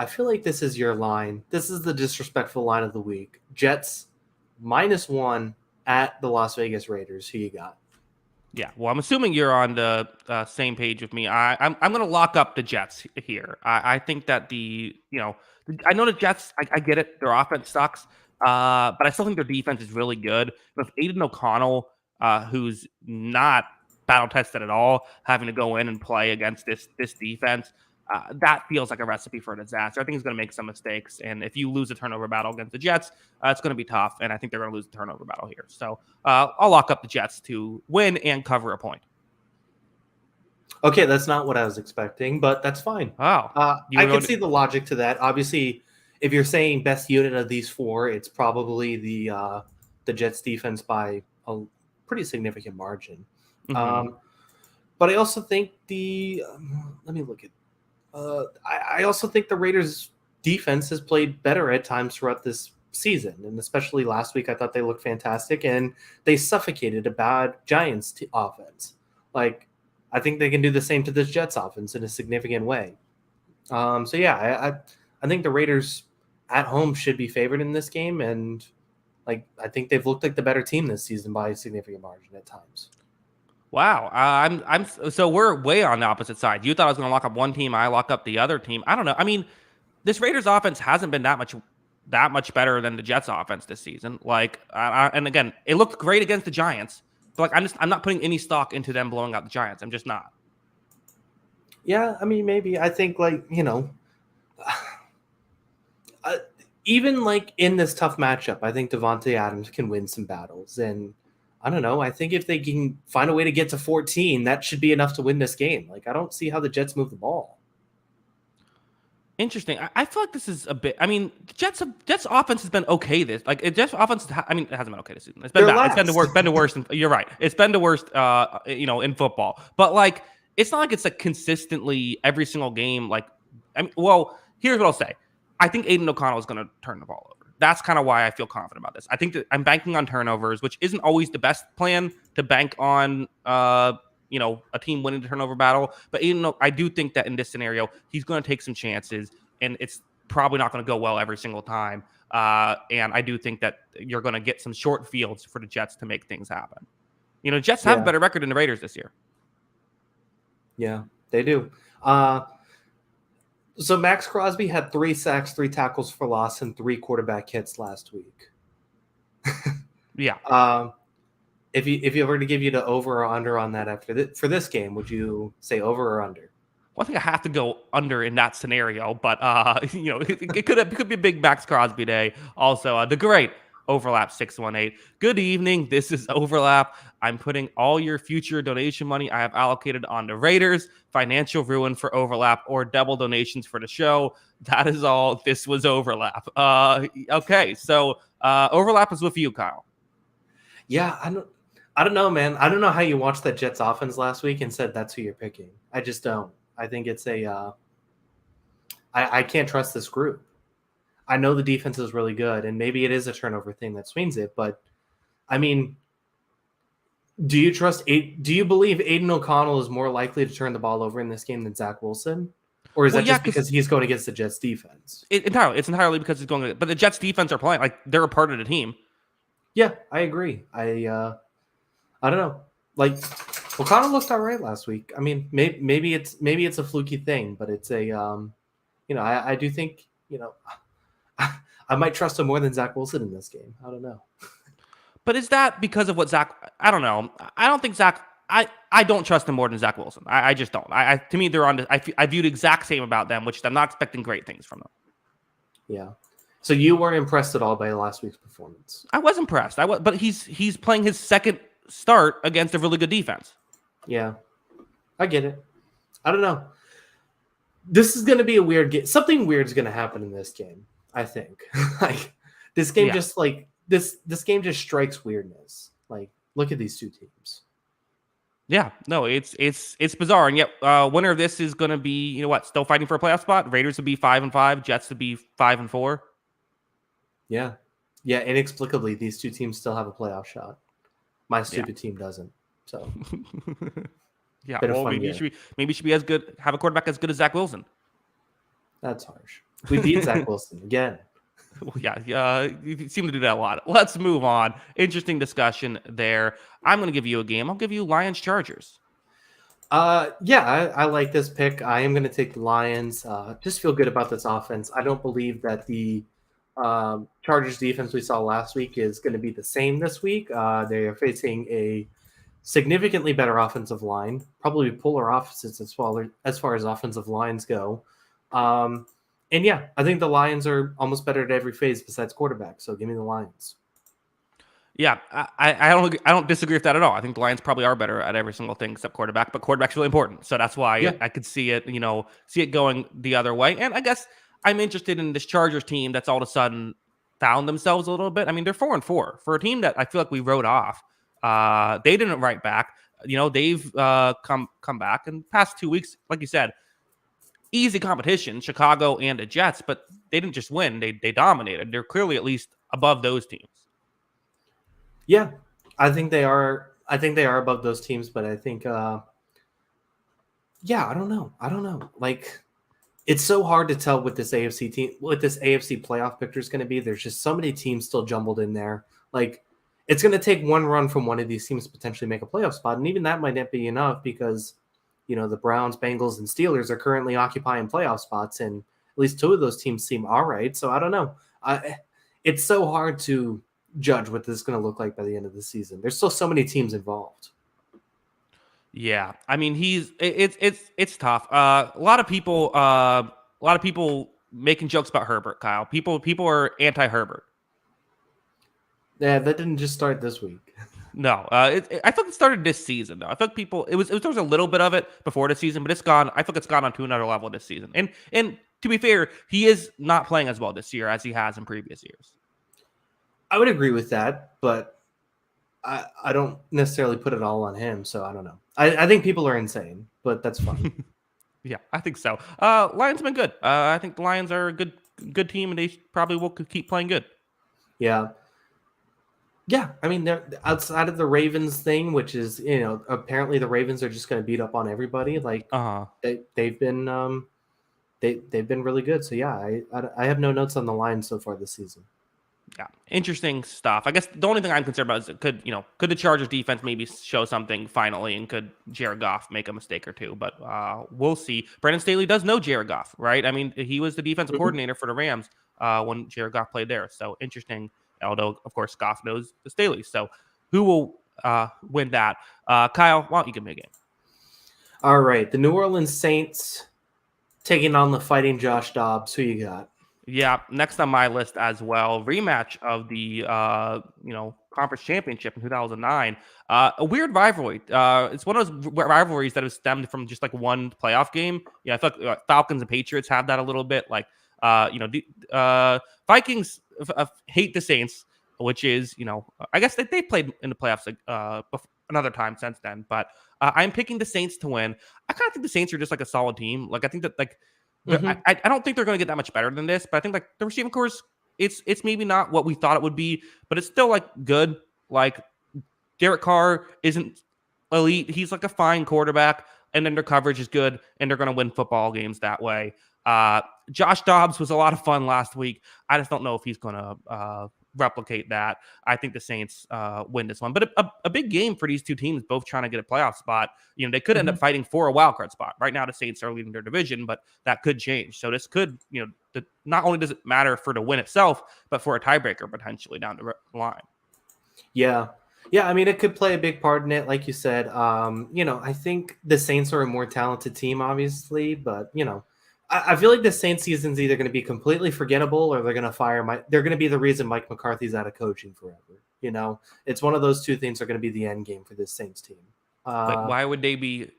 feel like this is your line. This is the disrespectful line of the week. Jets -1 at the Las Vegas Raiders. Who you got? Yeah, well, I'm assuming you're on the same page with me. I'm going to lock up the Jets here. I think that I know the Jets. I get it. Their offense sucks, but I still think their defense is really good. With Aiden O'Connell, who's not battle tested at all, having to go in and play against this defense, that feels like a recipe for a disaster. I think he's going to make some mistakes, and if you lose a turnover battle against the Jets, it's going to be tough, and I think they're going to lose the turnover battle here. So I'll lock up the Jets to win and cover a point. Okay, that's not what I was expecting, but that's fine. Wow. I can see the logic to that. Obviously, if you're saying best unit of these 4, it's probably the Jets defense by a pretty significant margin. Mm-hmm. But I also think let me look at. I also think the Raiders' defense has played better at times throughout this season, and especially last week, I thought they looked fantastic, and they suffocated a bad Giants offense. Like, I think they can do the same to this Jets offense in a significant way. So yeah, I think the Raiders at home should be favored in this game, and like I think they've looked like the better team this season by a significant margin at times. Wow. So we're way on the opposite side. You thought I was going to lock up one team. I lock up the other team. I don't know. I mean, this Raiders offense hasn't been that much better than the Jets offense this season. Like, and again, it looked great against the Giants, but like, I'm not putting any stock into them blowing out the Giants. I'm just not. Yeah, I mean, maybe I think like even like in this tough matchup, I think Devontae Adams can win some battles, and I don't know. I think if they can find a way to get to 14, that should be enough to win this game. Like, I don't see how the Jets move the ball. Interesting. I feel like this is a bit. I mean, Jets offense has been okay. Jets offense. I mean, it hasn't been okay this season. It's been They're bad. last. It's been the worst. Been the worst. You're right. It's been the worst. In football. But like, it's not like it's like consistently every single game. Like, I mean, well, here's what I'll say. I think Aiden O'Connell is going to turn the ball over. That's kind of why I feel confident about this. I think that I'm banking on turnovers, which isn't always the best plan to bank on. A team winning the turnover battle. But I do think that in this scenario, he's going to take some chances, and it's probably not going to go well every single time. And I do think that you're going to get some short fields for the Jets to make things happen. Jets have a better record than the Raiders this year. Yeah, they do. So Max Crosby had 3 sacks, 3 tackles for loss, and 3 quarterback hits last week. Yeah. If you were to give you the over or under on that for this game, would you say over or under? Well, I think I have to go under in that scenario, but it could be a big Max Crosby day. Also, the great Overlap 618. Good evening. This is Overlap. I'm putting all your future donation money I have allocated on the Raiders, financial ruin for Overlap, or double donations for the show. That is all. This was Overlap. Okay, so Overlap is with you, Kyle. Yeah, I don't know, man. I don't know how you watched that Jets offense last week and said that's who you're picking. I just don't. I think it's I can't trust this group. I know the defense is really good, and maybe it is a turnover thing that swings it, but I mean, do you believe Aiden O'Connell is more likely to turn the ball over in this game than Zach Wilson? Or is that just because he's going against the Jets defense? It's entirely because he's going, but the Jets defense are playing like they're a part of the team. Yeah, I agree. I don't know. Like, O'Connell looked all right last week. I mean, maybe it's a fluky thing, but it's a I do think I might trust him more than Zach Wilson in this game. I don't know. But is that because of what Zach? I don't know. I don't think Zach. I don't trust him more than Zach Wilson. I just don't. To me, they're on. I view the exact same about them, which I'm not expecting great things from them. Yeah. So you weren't impressed at all by last week's performance? I was impressed. But he's playing his second start against a really good defense. Yeah, I get it. I don't know. This is going to be a weird game. Something weird is going to happen in this game, I think. Like, this game just like this game just strikes weirdness. Like, look at these two teams. Yeah, no, it's bizarre, and yet winner of this is going to be still fighting for a playoff spot. Raiders would be 5-5, Jets would be 5-4. Yeah. Inexplicably, these two teams still have a playoff shot. My stupid team doesn't. So, yeah. Well, maybe you should be as good. Have a quarterback as good as Zach Wilson. That's harsh. We beat Zach Wilson again. Well, yeah. You seem to do that a lot. Let's move on. Interesting discussion there. I'm going to give you a game. I'll give you Lions Chargers. I like this pick. I am going to take the Lions. Just feel good about this offense. I don't believe that the Chargers defense we saw last week is going to be the same this week. They are facing a significantly better offensive line, probably polar opposites as far as offensive lines go. And yeah, I think the Lions are almost better at every phase besides quarterback. So give me the Lions. Yeah, I don't disagree with that at all. I think the Lions probably are better at every single thing except quarterback, but quarterback's really important. So that's why I could see it going the other way. And I guess I'm interested in this Chargers team that's all of a sudden found themselves a little bit. I mean, they're 4-4 for a team that I feel like we wrote off. They didn't write back. They've come back in the past 2 weeks, like you said. Easy competition, Chicago and the Jets, but they didn't just win. They dominated. They're clearly at least above those teams. Yeah, I think they are. I think they are above those teams, but I think, I don't know. Like, It's so hard to tell what this AFC playoff picture is going to be. There's just so many teams still jumbled in there. Like, it's going to take one run from one of these teams to potentially make a playoff spot, and even that might not be enough because, the Browns, Bengals, and Steelers are currently occupying playoff spots, and at least two of those teams seem all right. So I don't know. It's so hard to judge what this is going to look like by the end of the season. There's still so many teams involved. Yeah, I mean it's tough. A lot of people making jokes about Herbert, Kyle. People are anti Herbert. Yeah, that didn't just start this week. No, I think it started this season though. I think people there was a little bit of it before the season, but it's gone. I think it's gone on to another level this season. And to be fair, he is not playing as well this year as he has in previous years. I would agree with that, but I don't necessarily put it all on him, so I don't know. I think people are insane, but that's fine. Yeah, I think so. Lions have been good. I think the Lions are a good team, and they probably will keep playing good. Yeah. Yeah, I mean, they're outside of the Ravens thing, which is, apparently the Ravens are just going to beat up on everybody. Like, they've been they've been really good. So yeah, I have no notes on the Lions so far this season. Yeah, interesting stuff. I guess the only thing I'm concerned about is could the Chargers defense maybe show something finally, and could Jared Goff make a mistake or two? But we'll see. Brandon Staley does know Jared Goff, right? I mean, he was the defensive coordinator for the Rams when Jared Goff played there. So interesting. Although, of course, Goff knows the Staley. So who will win that? Kyle, why don't you give me a game? All right. The New Orleans Saints taking on the Fighting Josh Dobbs. Who you got? Yeah, next on my list as well. Rematch of the conference championship in 2009. A weird rivalry. It's one of those rivalries that has stemmed from just like one playoff game. Yeah, I thought Falcons and Patriots have that a little bit. Like, Vikings hate the Saints, which is, I guess they played in the playoffs another time since then. But I'm picking the Saints to win. I kind of think the Saints are just like a solid team. Like, I think that like. I don't think they're going to get that much better than this, but I think like the receiving corps, it's maybe not what we thought it would be, but it's still like good. Like, Derek Carr isn't elite; he's like a fine quarterback, and then their coverage is good, and they're going to win football games that way. Josh Dobbs was a lot of fun last week. I just don't know if he's going to replicate that. I think the Saints win this one, but a big game for these two teams, both trying to get a playoff spot. They could end up fighting for a wild card spot. Right now, the Saints are leading their division, but that could change. So this could, not only does it matter for the win itself, but for a tiebreaker potentially down the line. Yeah. I mean, it could play a big part in it, like you said. I think the Saints are a more talented team, obviously, but I feel like the Saints season's either going to be completely forgettable, or they're going to fire they're going to be the reason Mike McCarthy's out of coaching forever. It's one of those two things are going to be the end game for this Saints team. Why would they be?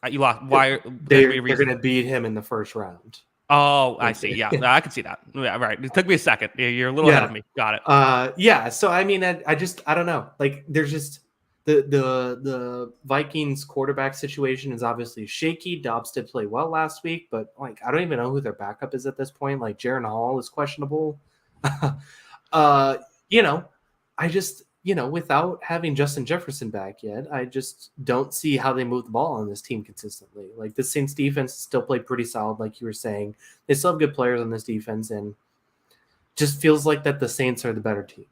You lost. Why they're going to beat him in the first round? Oh, I see. Yeah, I can see that. Yeah, right. It took me a second. You're a little ahead of me. Got it. Yeah. So I mean, I don't know. Like, there's just the Vikings quarterback situation is obviously shaky. Dobbs did play well last week, but like, I don't even know who their backup is at this point. Like, Jaron Hall is questionable. I just, without having Justin Jefferson back yet, I just don't see how they move the ball on this team consistently. Like, the Saints defense still played pretty solid, like you were saying. They still have good players on this defense, and just feels like that the Saints are the better team.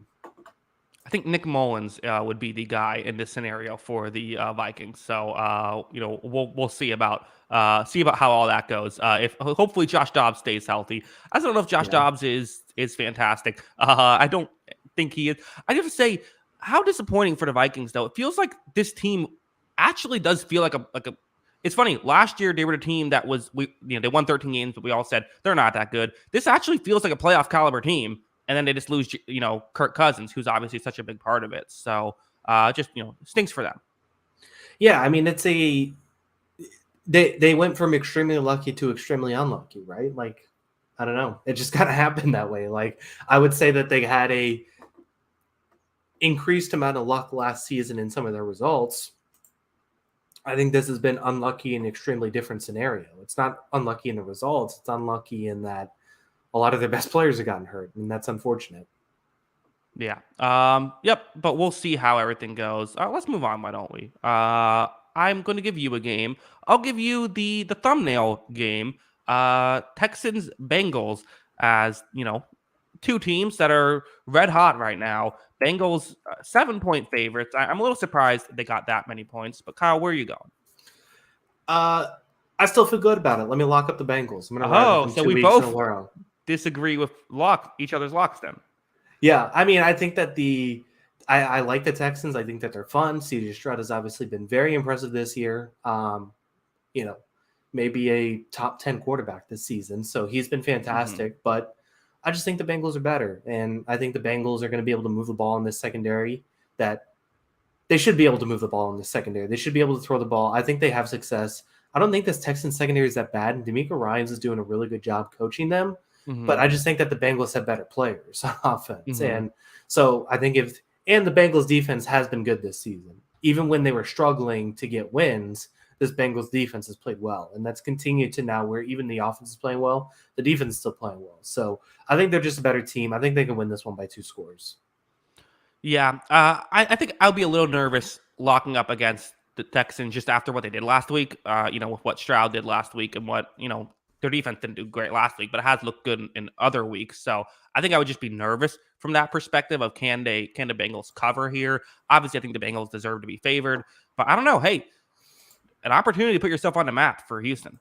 I think Nick Mullins would be the guy in this scenario for the Vikings. So we'll see about how all that goes. If hopefully Josh Dobbs stays healthy. I don't know if Josh Dobbs is fantastic. I don't think he is. I have to say, how disappointing for the Vikings though. It feels like this team actually does feel like a. It's funny. Last year they were the team that was they won 13 games, but we all said they're not that good. This actually feels like a playoff caliber team. And then they just lose, Kirk Cousins, who's obviously such a big part of it. So just, stinks for them. Yeah, I mean, it's they went from extremely lucky to extremely unlucky, right? Like, I don't know. It just kind of happened that way. Like, I would say that they had a increased amount of luck last season in some of their results. I think this has been unlucky in an extremely different scenario. It's not unlucky in the results. It's unlucky in that a lot of their best players have gotten hurt, and that's unfortunate. Yeah. Yep. But we'll see how everything goes. Let's move on. Why don't we? I'm going to give you a game. I'll give you the thumbnail game. Texans, Bengals, as two teams that are red hot right now. Bengals 7-point favorites. I'm a little surprised they got that many points. But Kyle, where are you going? I still feel good about it. Let me lock up the Bengals. I'm going to ride with Oh, them so 2 we weeks in a both row. disagree with each other's locks then. Yeah, I mean, I think that I like the Texans. I think that they're fun. CJ Stroud has obviously been very impressive this year. Maybe a top 10 quarterback this season. So he's been fantastic, but I just think the Bengals are better. And I think the Bengals are going to be able to move the ball in this secondary that they should be able to move the ball in the secondary. They should be able to throw the ball. I think they have success. I don't think this Texans secondary is that bad. And D'Amico Ryans is doing a really good job coaching them. But I just think that the Bengals have better players on offense. And so I think the Bengals defense has been good this season. Even when they were struggling to get wins, this Bengals defense has played well. And that's continued to now where even the offense is playing well, the defense is still playing well. So I think they're just a better team. I think they can win this one by 2 scores. Yeah, I think I'll be a little nervous locking up against the Texans just after what they did last week, with what Stroud did last week and what, their defense didn't do great last week, but it has looked good in other weeks. So I think I would just be nervous from that perspective of can the Bengals cover here? Obviously, I think the Bengals deserve to be favored, but I don't know. Hey, an opportunity to put yourself on the map for Houston.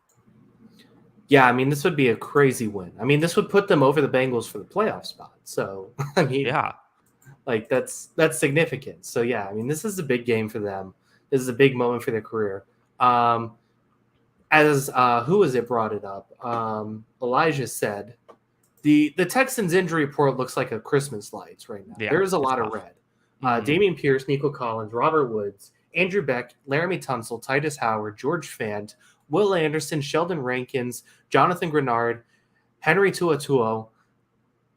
Yeah, I mean, this would be a crazy win. I mean, this would put them over the Bengals for the playoff spot. So, I mean, yeah, like that's significant. So, yeah, I mean, this is a big game for them. This is a big moment for their career. As who was it brought it up? Elijah said the Texans injury report looks like a Christmas lights right now. Yeah, there is a lot of red. Dameon Pierce, Nico Collins, Robert Woods, Andrew Beck, Laramie Tunsil, Titus Howard, George Fant, Will Anderson, Sheldon Rankins, Jonathan Grenard, Henry Tuatuo,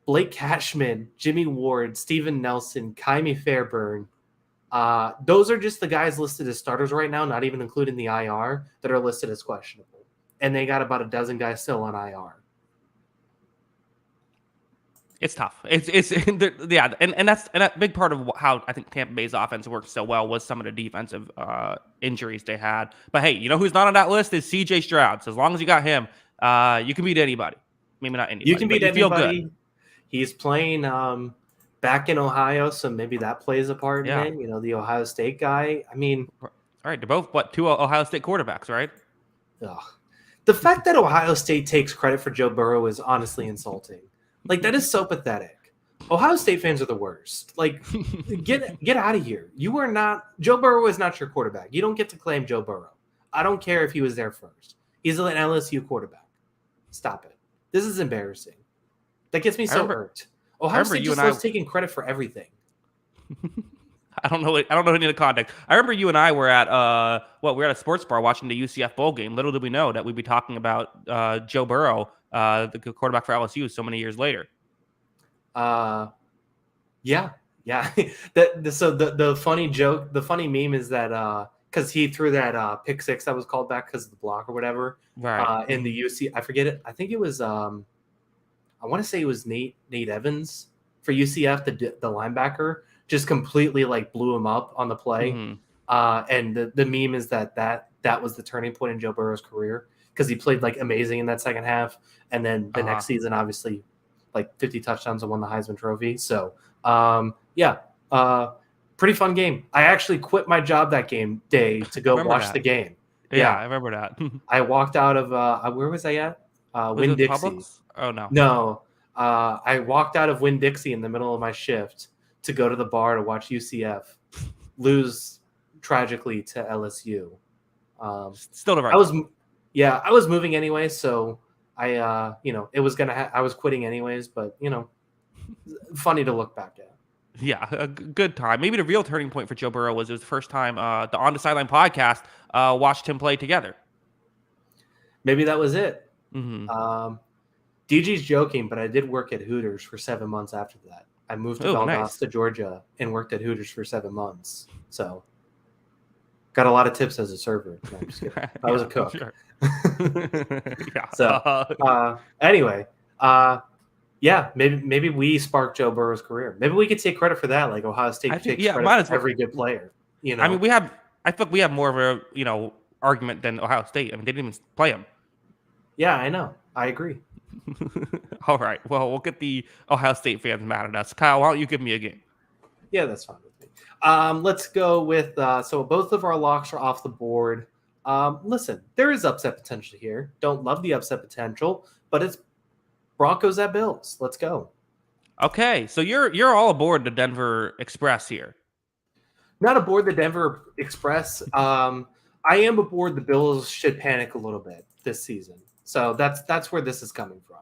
Blake Cashman, Jimmy Ward, Steven Nelson, Kaimi Fairburn. Those are just the guys listed as starters right now, not even including the IR, that are listed as questionable. And they got about a dozen guys still on IR. It's tough. It's yeah, and that's a big part of how I think Tampa Bay's offense worked so well was some of the defensive injuries they had. But hey, you know who's not on that list is CJ Stroud. So as long as you got him, you can beat anybody. Maybe not anybody. You can beat anybody. Feel good. He's playing back in Ohio, so maybe that plays a part in it. The Ohio State guy. I mean, all right, they're both two Ohio State quarterbacks, right? Ugh. The fact that Ohio State takes credit for Joe Burrow is honestly insulting. Like, that is so pathetic. Ohio State fans are the worst. Like, get out of here. You are not – Joe Burrow is not your quarterback. You don't get to claim Joe Burrow. I don't care if he was there first. He's an LSU quarterback. Stop it. This is embarrassing. That gets me so irked. Ohio State just loves taking credit for everything. I don't know any of the context. I remember you and I were at we were at a sports bar watching the UCF bowl game. Little did we know that we'd be talking about Joe Burrow, the quarterback for LSU, so many years later. Yeah. So the funny joke, the funny meme is that because he threw that pick six that was called back because of the block or whatever. Right. In the UC, I forget it. I think it was I want to say it was Nate Evans for UCF, the linebacker, just completely like blew him up on the play. And the meme is that was the turning point in Joe Burrow's career because he played like amazing in that second half, and then the next season, obviously, like 50 touchdowns and won the Heisman Trophy. So pretty fun game. I actually quit my job that game day to go watch the game. Yeah, I remember that. I walked out of where was I at? Winn-Dixie. Oh no. No. I walked out of Winn-Dixie in the middle of my shift to go to the bar to watch UCF lose tragically to LSU. Still the right. I was moving anyway, so I it was I was quitting anyways, but funny to look back at. Yeah, a good time. Maybe the real turning point for Joe Burrow was it was the first time the On the Sideline podcast watched him play together. Maybe that was it. Mm-hmm. DG's joking, but I did work at Hooters for 7 months after that. I moved to Valdosta, Georgia, and worked at Hooters for 7 months. So, got a lot of tips as a server. No, I'm just kidding. I was a cook. Sure. Yeah. So, anyway, maybe we sparked Joe Burrow's career. Maybe we could take credit for that. Like Ohio State takes credit for every good player. I mean, I feel like we have more of a argument than Ohio State. I mean, they didn't even play him. Yeah, I know. I agree. All right. Well, we'll get the Ohio State fans mad at us. Kyle, why don't you give me a game? Yeah, that's fine with me. Let's go with so both of our locks are off the board. Listen, there is upset potential here. Don't love the upset potential, but it's Broncos at Bills. Let's go. Okay, so you're all aboard the Denver Express here. Not aboard the Denver Express. I am aboard the Bills should panic a little bit this season. So that's where this is coming from.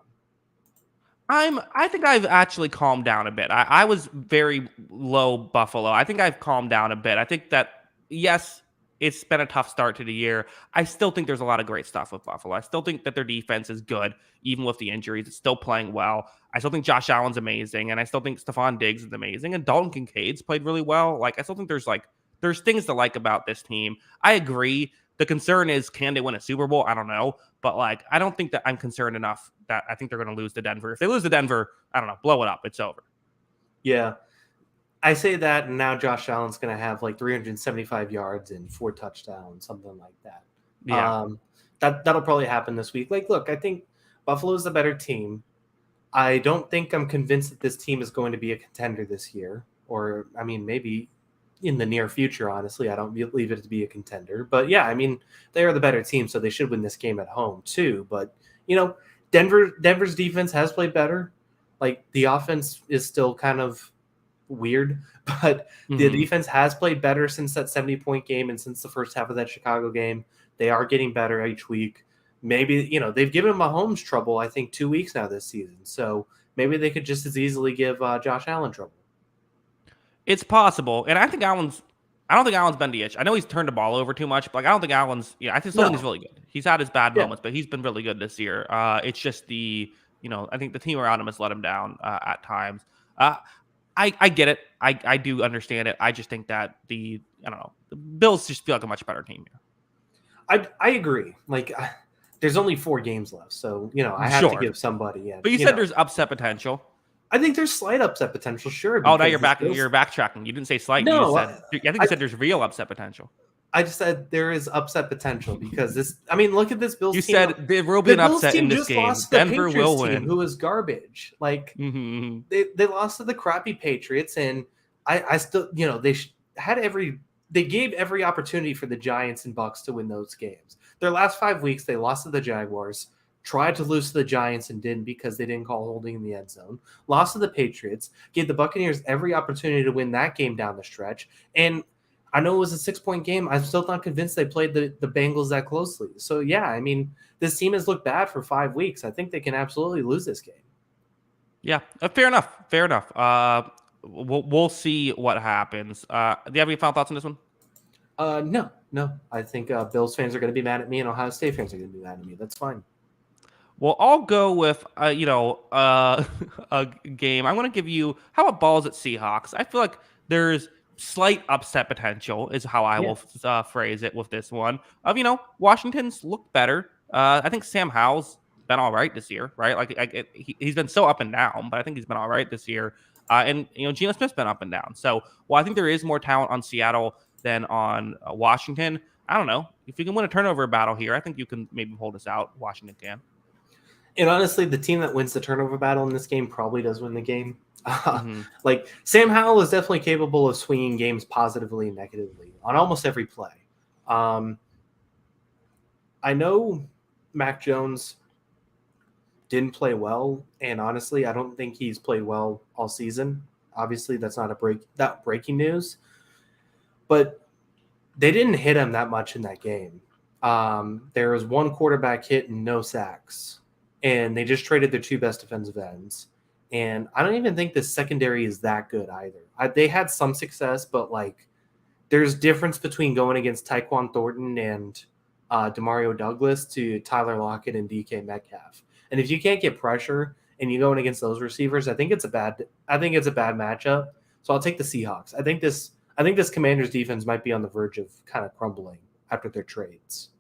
I think I've actually calmed down a bit. I was very low Buffalo. I think I've calmed down a bit. I think that yes, it's been a tough start to the year. I still think there's a lot of great stuff with Buffalo. I still think that their defense is good, even with the injuries. It's still playing well. I still think Josh Allen's amazing, and I still think Stephon Diggs is amazing, and Dalton Kincaid's played really well. Like I still think there's things to like about this team. I agree. The concern is, can they win a Super Bowl? I don't know. But like, I don't think that I'm concerned enough that I think they're going to lose to Denver. If they lose to Denver, I don't know, blow it up. It's over. Yeah. I say that, and now Josh Allen's going to have like 375 yards and 4 touchdowns, something like that. Yeah. That'll probably happen this week. Like, look, I think Buffalo's the better team. I don't think I'm convinced that this team is going to be a contender this year, or I mean, maybe in the near future. Honestly, I don't believe it to be a contender. But yeah, I mean, they are the better team, so they should win this game at home too. But you know, Denver's defense has played better. Like the offense is still kind of weird, but the defense has played better since that 70-point game and since the first half of that Chicago game. They are getting better each week. Maybe, they've given Mahomes trouble, I think, 2 weeks now this season. So maybe they could just as easily give Josh Allen trouble. It's possible. And I don't think Allen's been the itch. I know he's turned the ball over too much, but like, I don't think Allen's, I still think he's really good. He's had his bad moments, but he's been really good this year. It's just I think the team around him has let him down at times. I get it. I do understand it. I just think that the Bills just feel like a much better team here. I agree. Like, there's only 4 games left, so I have to give somebody. Yeah, but you said there's upset potential. I think there's slight upset potential. Sure. Oh, now you're backtracking. You didn't say slight. No, I think you said there's real upset potential. I just said there is upset potential because this. I mean, look at this Bills. You said there will be an upset in this game. Denver will win. Who is garbage? Like they lost to the crappy Patriots, and I still they gave every opportunity for the Giants and Bucs to win those games. Their last 5 weeks, they lost to the Jaguars, tried to lose to the Giants and didn't because they didn't call holding in the end zone, lost to the Patriots, gave the Buccaneers every opportunity to win that game down the stretch. And I know it was a 6-point game. I'm still not convinced they played the Bengals that closely. So, yeah, I mean, this team has looked bad for 5 weeks. I think they can absolutely lose this game. Yeah, fair enough. Fair enough. We'll see what happens. Do you have any final thoughts on this one? No. I think Bills fans are going to be mad at me, and Ohio State fans are going to be mad at me. That's fine. Well, I'll go with a game. I'm going to give you. How about Balls at Seahawks? I feel like there's slight upset potential, is how I will phrase it with this one. Washington's looked better. I think Sam Howell's been all right this year, right? Like he's been so up and down, but I think he's been all right this year. And Geno Smith's been up and down. So, I think there is more talent on Seattle than on Washington. I don't know. If you can win a turnover battle here, I think you can maybe hold us out. Washington can. And honestly, the team that wins the turnover battle in this game probably does win the game. Like Sam Howell is definitely capable of swinging games positively and negatively on almost every play. I know Mac Jones didn't play well, and honestly, I don't think he's played well all season. Obviously, that's not breaking news, but they didn't hit him that much in that game. There was 1 quarterback hit and no sacks, and they just traded their 2 best defensive ends. And I don't even think the secondary is that good either. They had some success, but like there's difference between going against Tyquan Thornton and Demario Douglas to Tyler Lockett and DK Metcalf. And if you can't get pressure and you're going against those receivers, I think it's a bad matchup. So I'll take the Seahawks. I think this Commanders defense might be on the verge of kind of crumbling after their trades.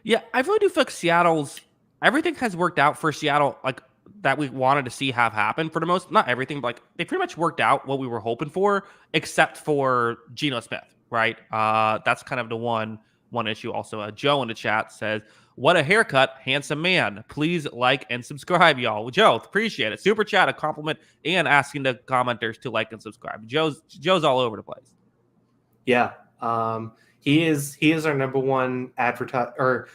Yeah, I really do feel like everything has worked out for Seattle, like that we wanted to see have happen for the most, not everything, but like they pretty much worked out what we were hoping for, except for Geno Smith, right? That's kind of the one one issue. Also, Joe in the chat says, "What a haircut, handsome man. Please like and subscribe, y'all." Joe, appreciate it. Super chat, a compliment, and asking the commenters to like and subscribe. Joe's all over the place. Yeah, he is our number one advertiser, or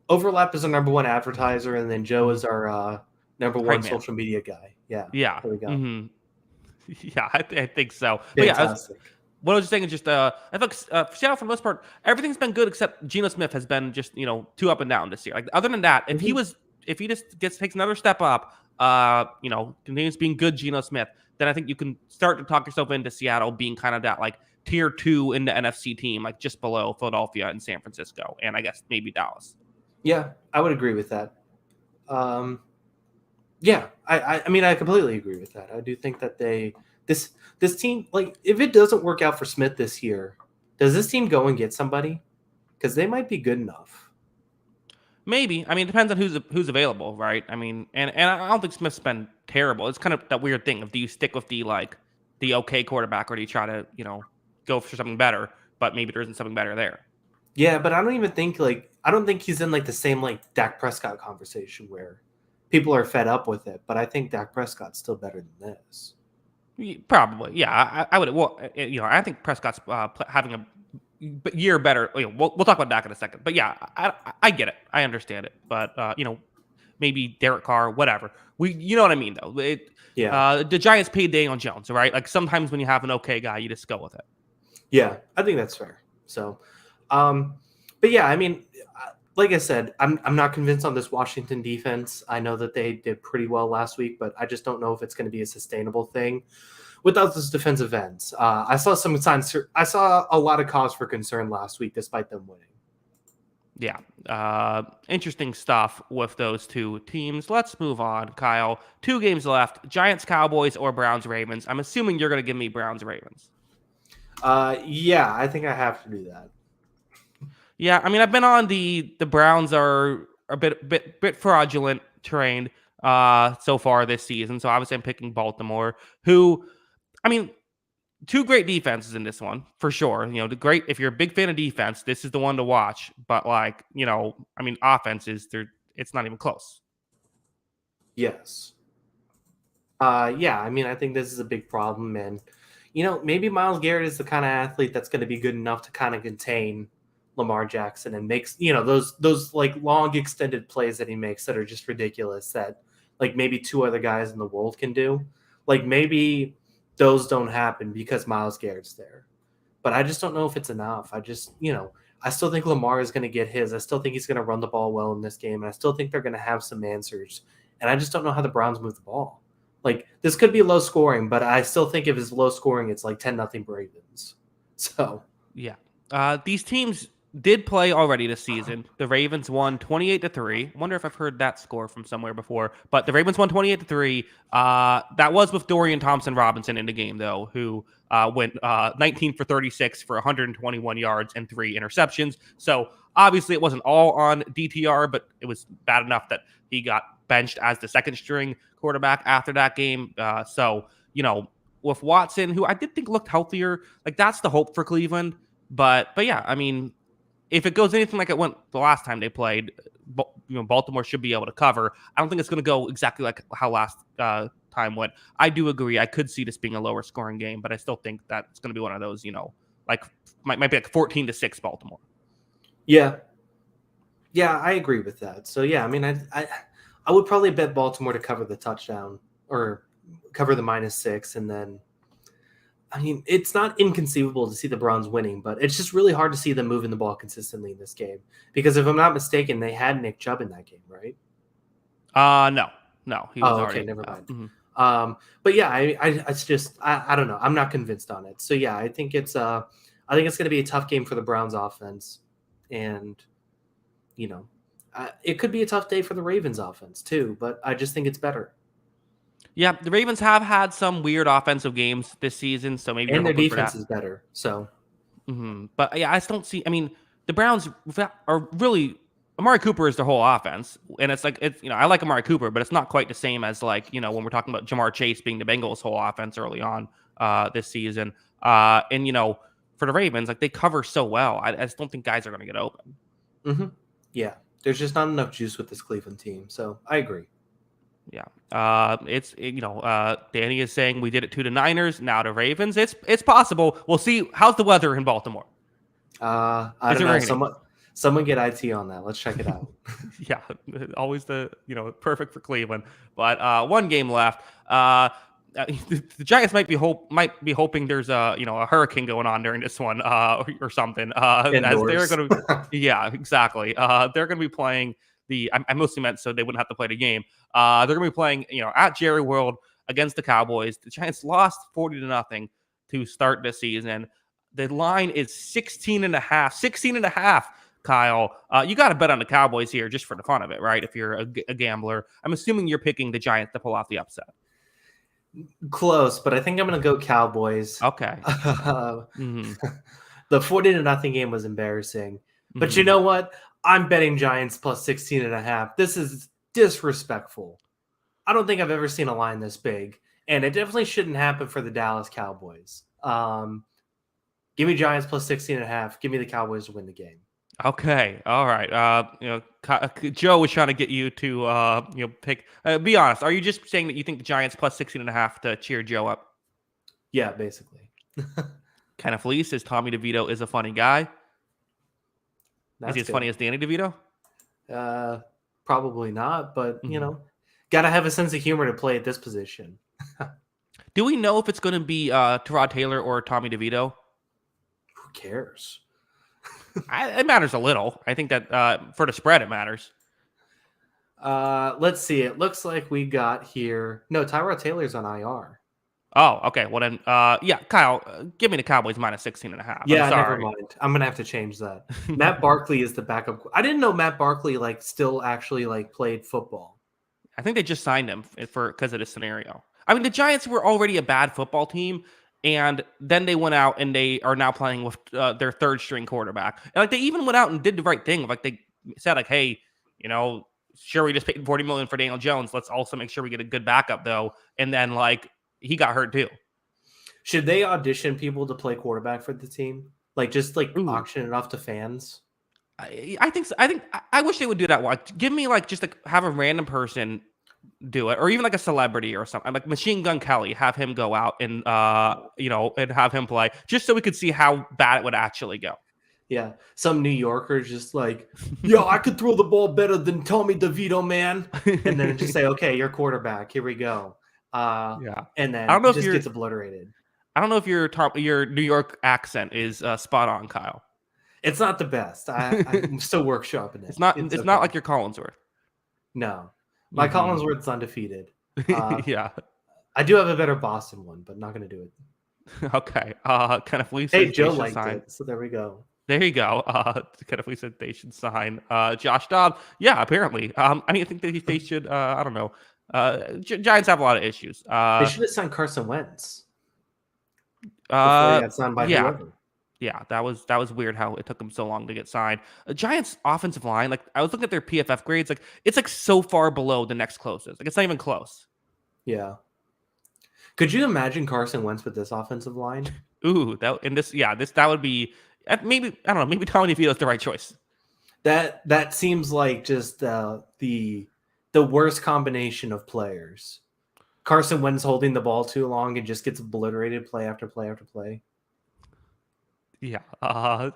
Overlap is our number one advertiser, and then Joe is our number one social media guy. Yeah, Yeah. there we go. Mm-hmm. Yeah, I think so. But fantastic. What I was just saying is just, I think Seattle, for the most part, everything's been good except Geno Smith has been just, too up and down this year. Like, other than that, if he just takes another step up, continues being good Geno Smith, then I think you can start to talk yourself into Seattle being kind of that, like, tier 2 in the NFC team, like just below Philadelphia and San Francisco, and I guess maybe Dallas. Yeah, I would agree with that. Yeah, I mean, I completely agree with that. I do think that this team, like, if it doesn't work out for Smith this year, does this team go and get somebody? Because they might be good enough. Maybe. I mean, it depends on who's available, right? I mean, and I don't think Smith's been terrible. It's kind of that weird thing of, do you stick with the okay quarterback, or do you try to go for something better? But maybe there isn't something better there. Yeah, but I don't think he's in like the same like Dak Prescott conversation where people are fed up with it. But I think Dak Prescott's still better than this. Probably, yeah. I would. Well, I think Prescott's having a year better. We'll talk about Dak in a second. But yeah, I get it. I understand it. But maybe Derek Carr, whatever. You know what I mean, though. The Giants paid Daniel Jones, right? Like, sometimes when you have an okay guy, you just go with it. Yeah, I think that's fair. So, but yeah, I mean, like I said, I'm not convinced on this Washington defense. I know that they did pretty well last week, but I just don't know if it's going to be a sustainable thing without those defensive ends. I saw some signs. I saw a lot of cause for concern last week, despite them winning. Yeah. Interesting stuff with those two teams. Let's move on, Kyle. 2 games left: Giants, Cowboys, or Browns, Ravens. I'm assuming you're going to give me Browns, Ravens. Yeah, I think I have to do that. Yeah, I mean, I've been on the Browns are a bit fraudulent train so far this season. So obviously I'm picking Baltimore, who, I mean, 2 great defenses in this one for sure. The great, if you're a big fan of defense, this is the one to watch. But like, I mean, offenses, it's not even close. Yes. Yeah, I mean, I think this is a big problem, and maybe Myles Garrett is the kind of athlete that's going to be good enough to kind of contain Lamar Jackson and makes those like long extended plays that he makes that are just ridiculous, that like maybe 2 other guys in the world can do. Like, maybe those don't happen because Myles Garrett's there, but I just don't know if it's enough. I just I still think Lamar is going to get his. I still think he's going to run the ball well in this game, and I still think they're going to have some answers, and I just don't know how the Browns move the ball. Like, this could be low scoring, but I still think if it's low scoring, it's like 10-0 Ravens. So yeah, these teams did play already this season. The Ravens won 28-3. Wonder if I've heard that score from somewhere before. But the Ravens won 28-3. That was with Dorian Thompson-Robinson in the game, though, who went 19 for 36 for 121 yards and 3 interceptions. So obviously it wasn't all on DTR, but it was bad enough that he got benched as the second string quarterback after that game. So with Watson, who I did think looked healthier, like, that's the hope for Cleveland. But yeah, I mean, if it goes anything like it went the last time they played, Baltimore should be able to cover. I don't think it's going to go exactly like how last time went. I do agree. I could see this being a lower scoring game, but I still think that it's going to be one of those, like might be like 14-6 Baltimore. Yeah, I agree with that. So yeah, I mean, I would probably bet Baltimore to cover the touchdown or cover the -6, and then, I mean, it's not inconceivable to see the Browns winning, but it's just really hard to see them moving the ball consistently in this game. Because if I'm not mistaken, they had Nick Chubb in that game, right? No, he was already. Okay, never mind. But yeah, it's just I don't know. I'm not convinced on it. So yeah, I think it's going to be a tough game for the Browns offense, and it could be a tough day for the Ravens offense too. But I just think it's better. Yeah, the Ravens have had some weird offensive games this season, so maybe their defense is better. So, but yeah, I just don't see. I mean, the Browns are really, Amari Cooper is their whole offense, and it's like I like Amari Cooper, but it's not quite the same as like when we're talking about Jamar Chase being the Bengals' whole offense early on this season, and for the Ravens, like they cover so well. I just don't think guys are going to get open. Mm-hmm. Yeah, there's just not enough juice with this Cleveland team. So I agree. Yeah. Danny is saying we did it to the Niners, now to Ravens. It's possible. We'll see. How's the weather in Baltimore? I Is don't it know. raining? Someone get IT on that. Let's check it out. Yeah, always perfect for Cleveland. But one game left. The Giants might be hoping there's a hurricane going on during this one or something. As they're Indoors. going to, yeah, exactly. They're going to be playing I mostly meant so they wouldn't have to play the game. They're going to be playing at Jerry World against the Cowboys. The Giants lost 40-0 to start this season. The line is 16.5. Kyle, you got to bet on the Cowboys here just for the fun of it, right? If you're a gambler, I'm assuming you're picking the Giants to pull off the upset. Close, but I think I'm going to go Cowboys. Okay. The 40-0 game was embarrassing, but Mm-hmm. you know what? I'm betting Giants plus 16.5. This is disrespectful. I don't think I've ever seen a line this big, and it definitely shouldn't happen for the Dallas Cowboys. Give me Giants plus 16.5. Give me the Cowboys to win the game. Okay. All right. Joe was trying to get you to pick. Be honest. Are you just saying that you think the Giants plus 16.5 to cheer Joe up? Yeah, basically. Kenneth Lee says Tommy DeVito is a funny guy. That's is he as good. funny as Danny DeVito? Probably not, but gotta have a sense of humor to play at this position. Do we know if it's going to be Tyrod Taylor or Tommy DeVito? Who cares? It matters a little. I think that for the spread, it matters. Let's see. It looks like we got here. No, Tyrod Taylor's on IR. Oh, okay. Well then, Kyle, give me the Cowboys minus 16.5. Yeah, I'm sorry. never mind. I'm gonna have to change that. Matt Barkley is the backup. I didn't know Matt Barkley still actually played football. I think they just signed him because of this scenario. I mean, the Giants were already a bad football team, and then they went out and they are now playing with their third string quarterback. And they even went out and did the right thing. They said hey, sure, we just paid $40 million for Daniel Jones. Let's also make sure we get a good backup though. And then he got hurt too. Should they audition people to play quarterback for the team? Auction it off to fans? I think so. I wish they would do that. Give me have a random person do it, or even a celebrity or something, like Machine Gun Kelly, have him go out and and have him play, just so we could see how bad it would actually go. Yeah, some New Yorkers just yo, I could throw the ball better than Tommy DeVito, man. And then just say, okay, you're quarterback. Here we go. Yeah, and then I don't know if gets obliterated. I don't know if your New York accent is spot on, Kyle. It's not the best. I'm still workshopping it. It's not like your Collinsworth. No, my Collinsworth's undefeated. Yeah, I do have a better Boston one, but not going to do it. Okay. Kenneth Lee said Joe liked it, so there we go. There you go. Kenneth Lee said they should sign Josh Dobbs. Yeah, apparently. I think that they should. I don't know. Giants have a lot of issues. They should have signed Carson Wentz. Before he got signed by whoever. Yeah, that was weird how it took them so long to get signed. Giants offensive line, I was looking at their PFF grades, it's so far below the next closest. It's not even close. Yeah. Could you imagine Carson Wentz with this offensive line? Ooh, that would be maybe, I don't know, maybe Tommy DeVito's the right choice. That seems like just the worst combination of players. Carson Wentz holding the ball too long and just gets obliterated play after play after play. Yeah,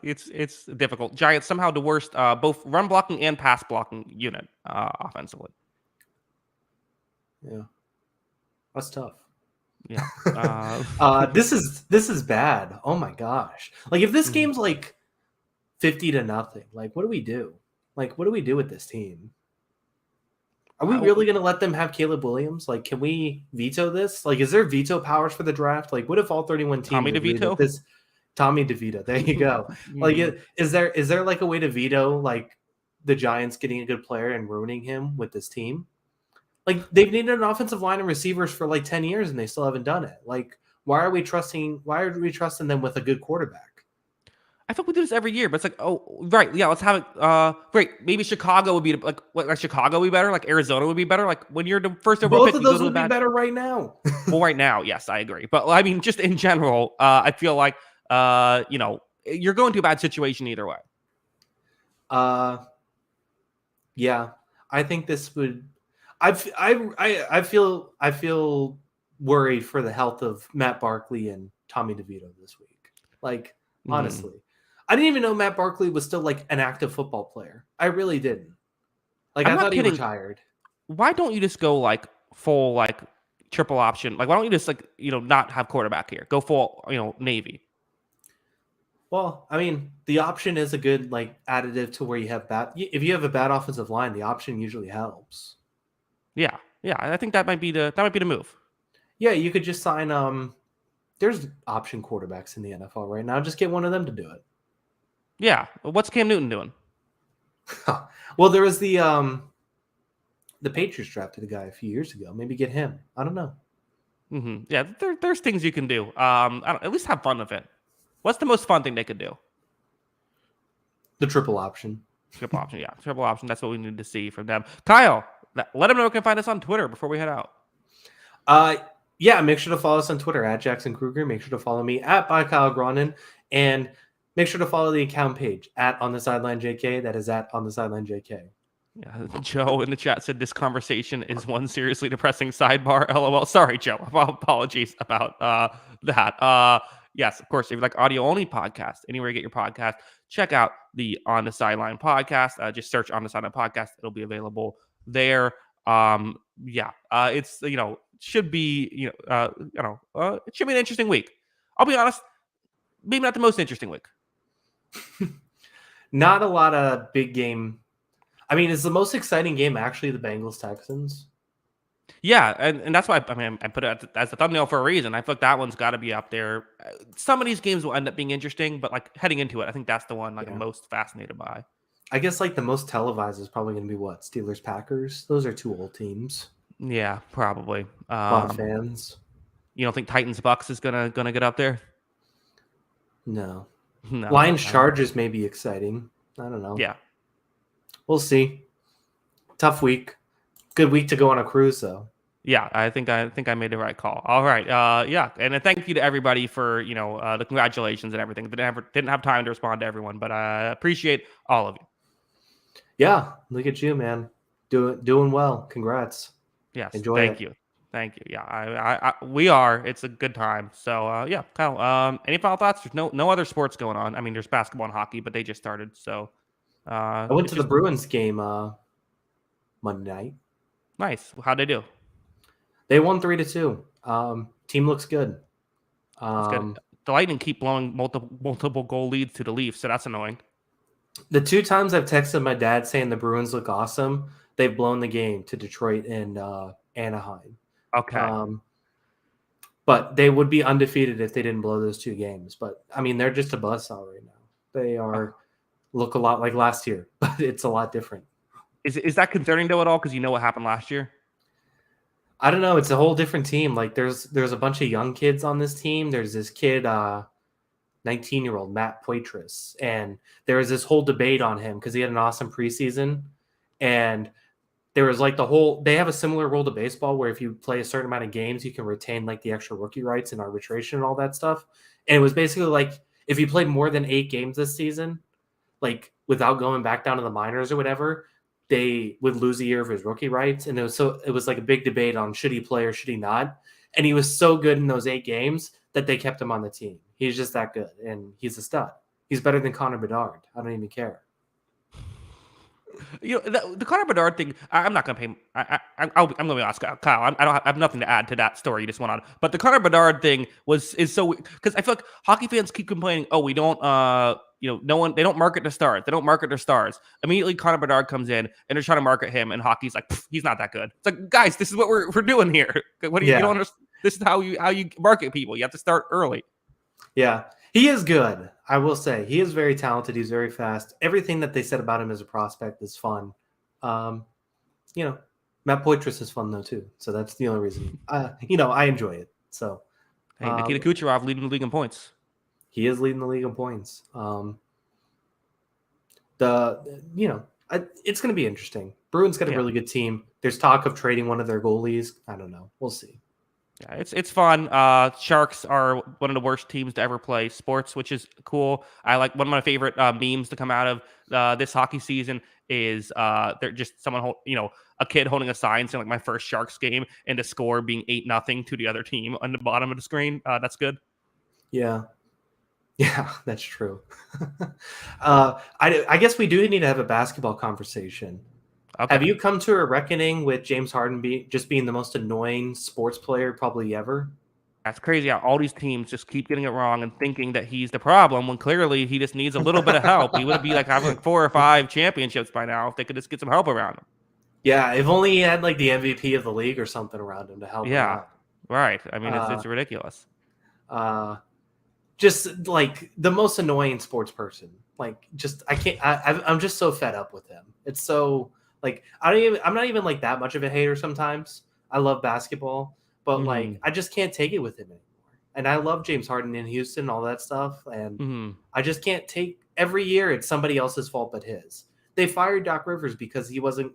it's difficult. Giants somehow the worst both run blocking and pass blocking unit offensively. Yeah, that's tough. Yeah, this is bad. Oh my gosh! If this game's 50-0, what do we do? What do we do with this team? Are we really going to let them have Caleb Williams? Can we veto this? Is there veto powers for the draft? What if all 31 teams Tommy DeVito? Tommy DeVito. There you go. Is there a way to veto the Giants getting a good player and ruining him with this team? They've needed an offensive line and receivers for 10 years and they still haven't done it. Why are we trusting them with a good quarterback? I thought we do this every year, but it's oh, right, yeah, let's have it. Right, maybe Chicago would be Chicago would be better. Arizona would be better. When you're the first overall pick, both of those would be better right now. Well, right now, yes, I agree. But I mean, just in general, I feel you're going to a bad situation either way. Yeah, I think this would. I feel worried for the health of Matt Barkley and Tommy DeVito this week. Like, honestly, I didn't even know Matt Barkley was still like an active football player. I really didn't. Like, I'm I not thought kidding. he retired. Why don't you just go like full like triple option? Like, why don't you just like not have quarterback here? Go full Navy. Well, I mean, the option is a good like additive to where you have bad. If you have a bad offensive line, the option usually helps. Yeah, I think that might be the move. Yeah, you could just sign. There's option quarterbacks in the NFL right now. Just get one of them to do it. Yeah, what's Cam Newton doing? Well, there was the Patriots drafted a guy a few years ago. Maybe get him. I don't know. Yeah, there's things you can do. At least have fun with it. What's the most fun thing they could do? The triple option. Triple option, yeah. Triple option. That's what we need to see from them. Kyle, let them know where you can find us on Twitter before we head out. Yeah, make sure to follow us on Twitter at Jackson Kruger. Make sure to follow me at by Kyle Gronin. And make sure to follow the account page at On the Sideline JK. That is at On the Sideline JK. Yeah, Joe in the chat said this conversation is one seriously depressing sidebar. LOL. Sorry, Joe. Apologies about that. Yes, of course, if you like audio only podcast, anywhere you get your podcast, check out the On the Sideline podcast. Just search On the Sideline podcast; it'll be available there. It's should be it should be an interesting week. I'll be honest, maybe not the most interesting week. Not a lot of big game. I mean, is the most exciting game actually the Bengals Texans? Yeah, and that's why I put it as a thumbnail for a reason. I feel like that one's got to be up there. Some of these games will end up being interesting, but like heading into it, I think that's the one I'm most fascinated by. I guess like the most televised is probably going to be what? Steelers Packers. Those are two old teams. Yeah, probably. A lot of fans. You don't think Titans Bucks is gonna get up there? No. Lions Chargers may be exciting. I don't know. Yeah. We'll see. Tough week. Good week to go on a cruise, though. Yeah, I think I made the right call. All right. And a thank you to everybody for the congratulations and everything. Didn't have time to respond to everyone, but I appreciate all of you. Yeah, look at you, man. Doing well. Congrats. Yes. Enjoy Thank you. Yeah, we are. It's a good time. So yeah, Kyle. Any final thoughts? There's no other sports going on. I mean, there's basketball and hockey, but they just started. So I went to the Bruins game Monday night. Nice. How'd they do? They won 3-2. Team looks good. That's good. The Lightning keep blowing multiple goal leads to the Leafs, so that's annoying. The 2 times I've texted my dad saying the Bruins look awesome, they've blown the game to Detroit and Anaheim. Okay. But they would be undefeated if they didn't blow those 2 games. But I mean, they're just a buzzsaw right now. They look a lot like last year, but it's a lot different. Is that concerning though at all? Because you know what happened last year. I don't know. It's a whole different team. Like there's a bunch of young kids on this team. There's this kid, 19-year-old Matt Poitras, and there was this whole debate on him because he had an awesome preseason, and there was like they have a similar rule to baseball where if you play a certain amount of games, you can retain like the extra rookie rights and arbitration and all that stuff. And it was basically like if you played more than 8 games this season, like without going back down to the minors or whatever, they would lose a year of his rookie rights. And it was like a big debate on should he play or should he not. And he was so good in those 8 games that they kept him on the team. He's just that good, and he's a stud. He's better than Connor Bedard. I don't even care. The Connor Bedard thing, I'm not going to pay. I'm going to ask Kyle. I have nothing to add to that story you just went on. But the Connor Bedard thing is so because I feel like hockey fans keep complaining. Oh, we don't. They don't market the stars. They don't market their stars. Immediately, Connor Bedard comes in and they're trying to market him, and hockey's like, he's not that good. It's like, guys, this is what we're doing here. What do you don't understand? This is how you market people. You have to start early. Yeah, he is good. I will say he is very talented. He's very fast. Everything that they said about him as a prospect is fun. Matt Poitras is fun though too. So that's the only reason. I enjoy it. So, hey, Nikita Kucherov leading the league in points. He is leading the league in points. It's going to be interesting. Bruins got a really good team. There's talk of trading one of their goalies. I don't know. We'll see. Yeah, it's fun. Sharks are one of the worst teams to ever play sports, which is cool. I like one of my favorite memes to come out of this hockey season is they're just a kid holding a sign saying like my first Sharks game and the score being 8-0 to the other team on the bottom of the screen. That's good. Yeah. Yeah, that's true. I guess we do need to have a basketball conversation. Have Okay. you come to a reckoning with James Harden being the most annoying sports player probably ever? That's crazy how all these teams just keep getting it wrong and thinking that he's the problem when clearly he just needs a little bit of help. He would be like having like 4 or 5 championships by now if they could just get some help around him. Yeah, if only he had like the MVP of the league or something around him to help him Yeah, out. right. I mean, Uh, it's ridiculous. uh, just like the most annoying sports person. Like, just I can't. I'm just so fed up with him. It's so like I'm not even like that much of a hater. Sometimes I love basketball, but like Hmm. I just can't take it with him anymore. And I love James Harden in Houston, all that stuff, and Hmm. I just can't take every year. It's somebody else's fault but his. They fired Doc Rivers because he wasn't,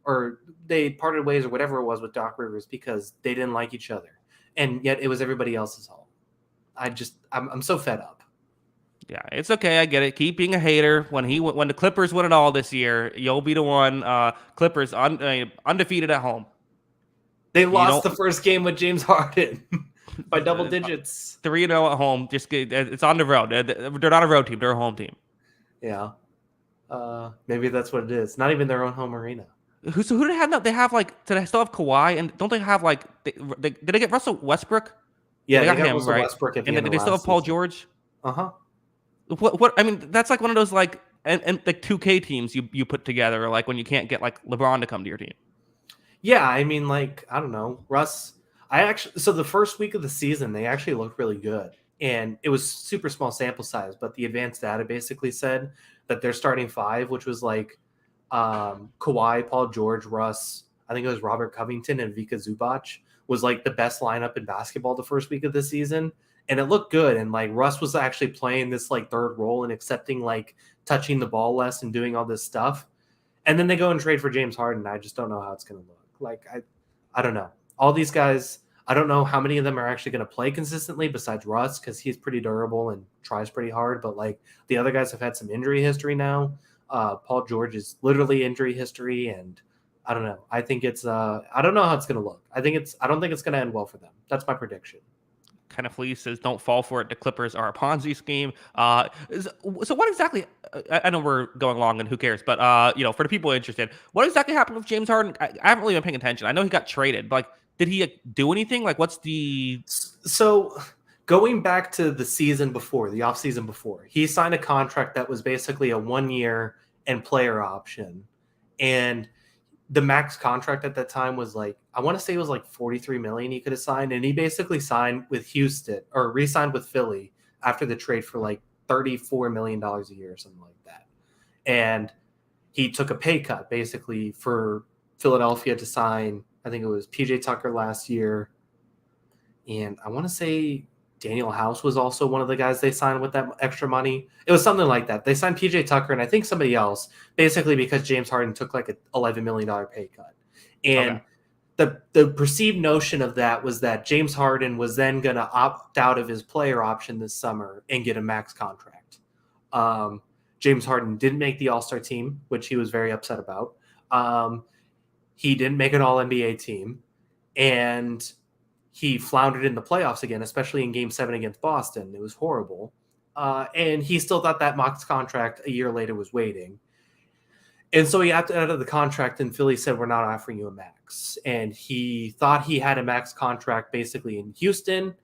or they parted ways or whatever it was with Doc Rivers because they didn't like each other, and yet it was everybody else's fault. I'm so fed up. Yeah, it's okay. I get it. Keep being a hater. When the Clippers win it all this year, you'll be the one. Clippers undefeated at home. They You lost don't the first game with James Harden by double digits. 3-0 at home. It's on the road. They're not a road team. They're a home team. Yeah, maybe that's what it is. Not even their own home arena. Who do they have now? They have like. Do they still have Kawhi? And don't they have like? Did they get Russell Westbrook? Yeah, Yeah, they they got got him Russell right. Westbrook at the And then end did of they still last have Paul season. George? Uh huh. What? I mean, that's like one of those like and like 2K teams you put together, like when you can't get like LeBron to come to your team. Yeah, I mean, like I don't know, Russ. I actually so the first week of the season they actually looked really good, and it was super small sample size. But the advanced data basically said that their starting five, which was like Kawhi, Paul George, Russ, I think it was Robert Covington and Vika Zubac, was like the best lineup in basketball the first week of the season, and it looked good. And like Russ was actually playing this like third role and accepting like touching the ball less and doing all this stuff. And then they go and trade for James Harden. I just don't know how it's going to look. Like I don't know. All these guys, I don't know how many of them are actually going to play consistently besides Russ because he's pretty durable and tries pretty hard. But like the other guys have had some injury history now. Paul George is literally injury history, and I don't know. I think it's I don't know how it's going to look. I don't think it's going to end well for them. That's my prediction. Kind of Fleece says, "Don't fall for it. The Clippers are a Ponzi scheme." So what exactly? I know we're going long, and who cares? But for the people interested, what exactly happened with James Harden? I haven't really been paying attention. I know he got traded, but like, did he do anything? Like, what's the? So going back to the season before, the off season before, he signed a contract that was basically a 1 year and player option. And the max contract at that time was like, I want to say it was like 43 million he could have signed. And he basically signed with Houston or re-signed with Philly after the trade for like $34 million a year or something like that. And he took a pay cut basically for Philadelphia to sign, I think it was PJ Tucker last year, and I want to say Daniel House was also one of the guys they signed with that extra money. It was something like that. They signed PJ Tucker and I think somebody else, basically because James Harden took like an $11 million pay cut. Okay, And the perceived notion of that was that James Harden was then going to opt out of his player option this summer and get a max contract. Um, James Harden didn't make the All-Star team, which he was very upset about. Um, he didn't make an All-NBA team. And he floundered in the playoffs again, especially in Game 7 against Boston. It was horrible. And he still thought that max contract a year later was waiting. And so he opted out of the contract, and Philly said, "We're not offering you a max." And he thought he had a max contract basically in Houston.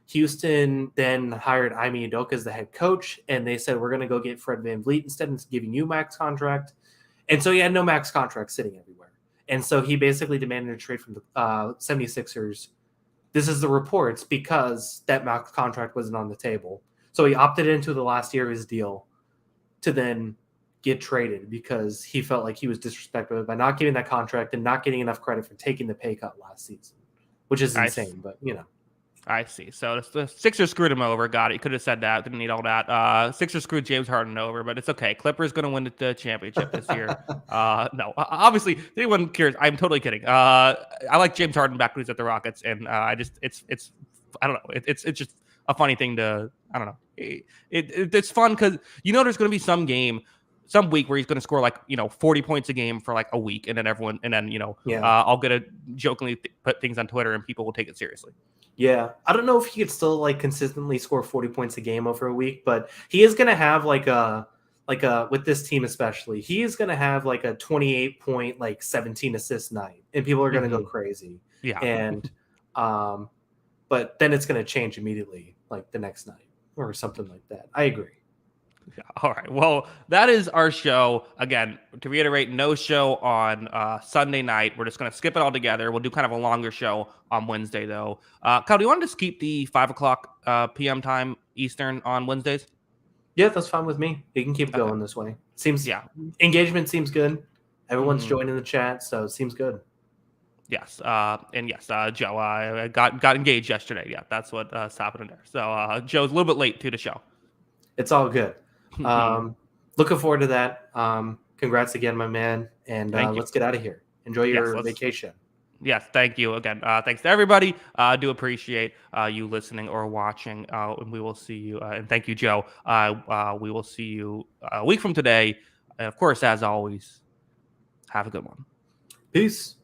Houston then hired Ime Udoka as the head coach, and they said, "We're going to go get Fred VanVleet instead of giving you max contract." And so he had no max contract sitting everywhere. And so he basically demanded a trade from the 76ers. This is the reports because that max contract wasn't on the table. So he opted into the last year of his deal to then get traded because he felt like he was disrespected by not getting that contract and not getting enough credit for taking the pay cut last season, which is I insane. But I see. So the Sixers screwed him over. Got it. You could have said that. Didn't need all that. Sixers screwed James Harden over, but it's okay. Clippers going to win the championship this year. No, obviously, if anyone cares. I'm totally kidding. I like James Harden back when he's at the Rockets, and it's I don't know. It's just a funny thing to I don't know. It's fun because there's going to be some week where he's going to score 40 points a game for like a week, and then I'll get to jokingly put things on Twitter, and people will take it seriously. Yeah, I don't know if he could still like consistently score 40 points a game over a week, but he is going to have like a with this team especially, he is going to have like a 28 point 17 assist night, and people are going to go crazy. Yeah, and but then it's going to change immediately like the next night or something like that. I agree. Yeah. All right. Well, that is our show. Again, to reiterate, no show on Sunday night. We're just going to skip it all together. We'll do kind of a longer show on Wednesday, though. Kyle, do you want to just keep the 5 o'clock p.m. time Eastern on Wednesdays? Yeah, that's fine with me. You can keep going this way. Engagement seems good. Everyone's joining the chat, so it seems good. Yes. And yes, Joe, I got engaged yesterday. Yeah, that's what's happening there. So Joe's a little bit late to the show. It's all good. Looking forward to that. Congrats again, my man. And let's get out of here. Enjoy your vacation. Yes, thank you again. Thanks to everybody. I do appreciate you listening or watching. And we will see you. And thank you, Joe. We will see you a week from today. And of course, as always, have a good one. Peace.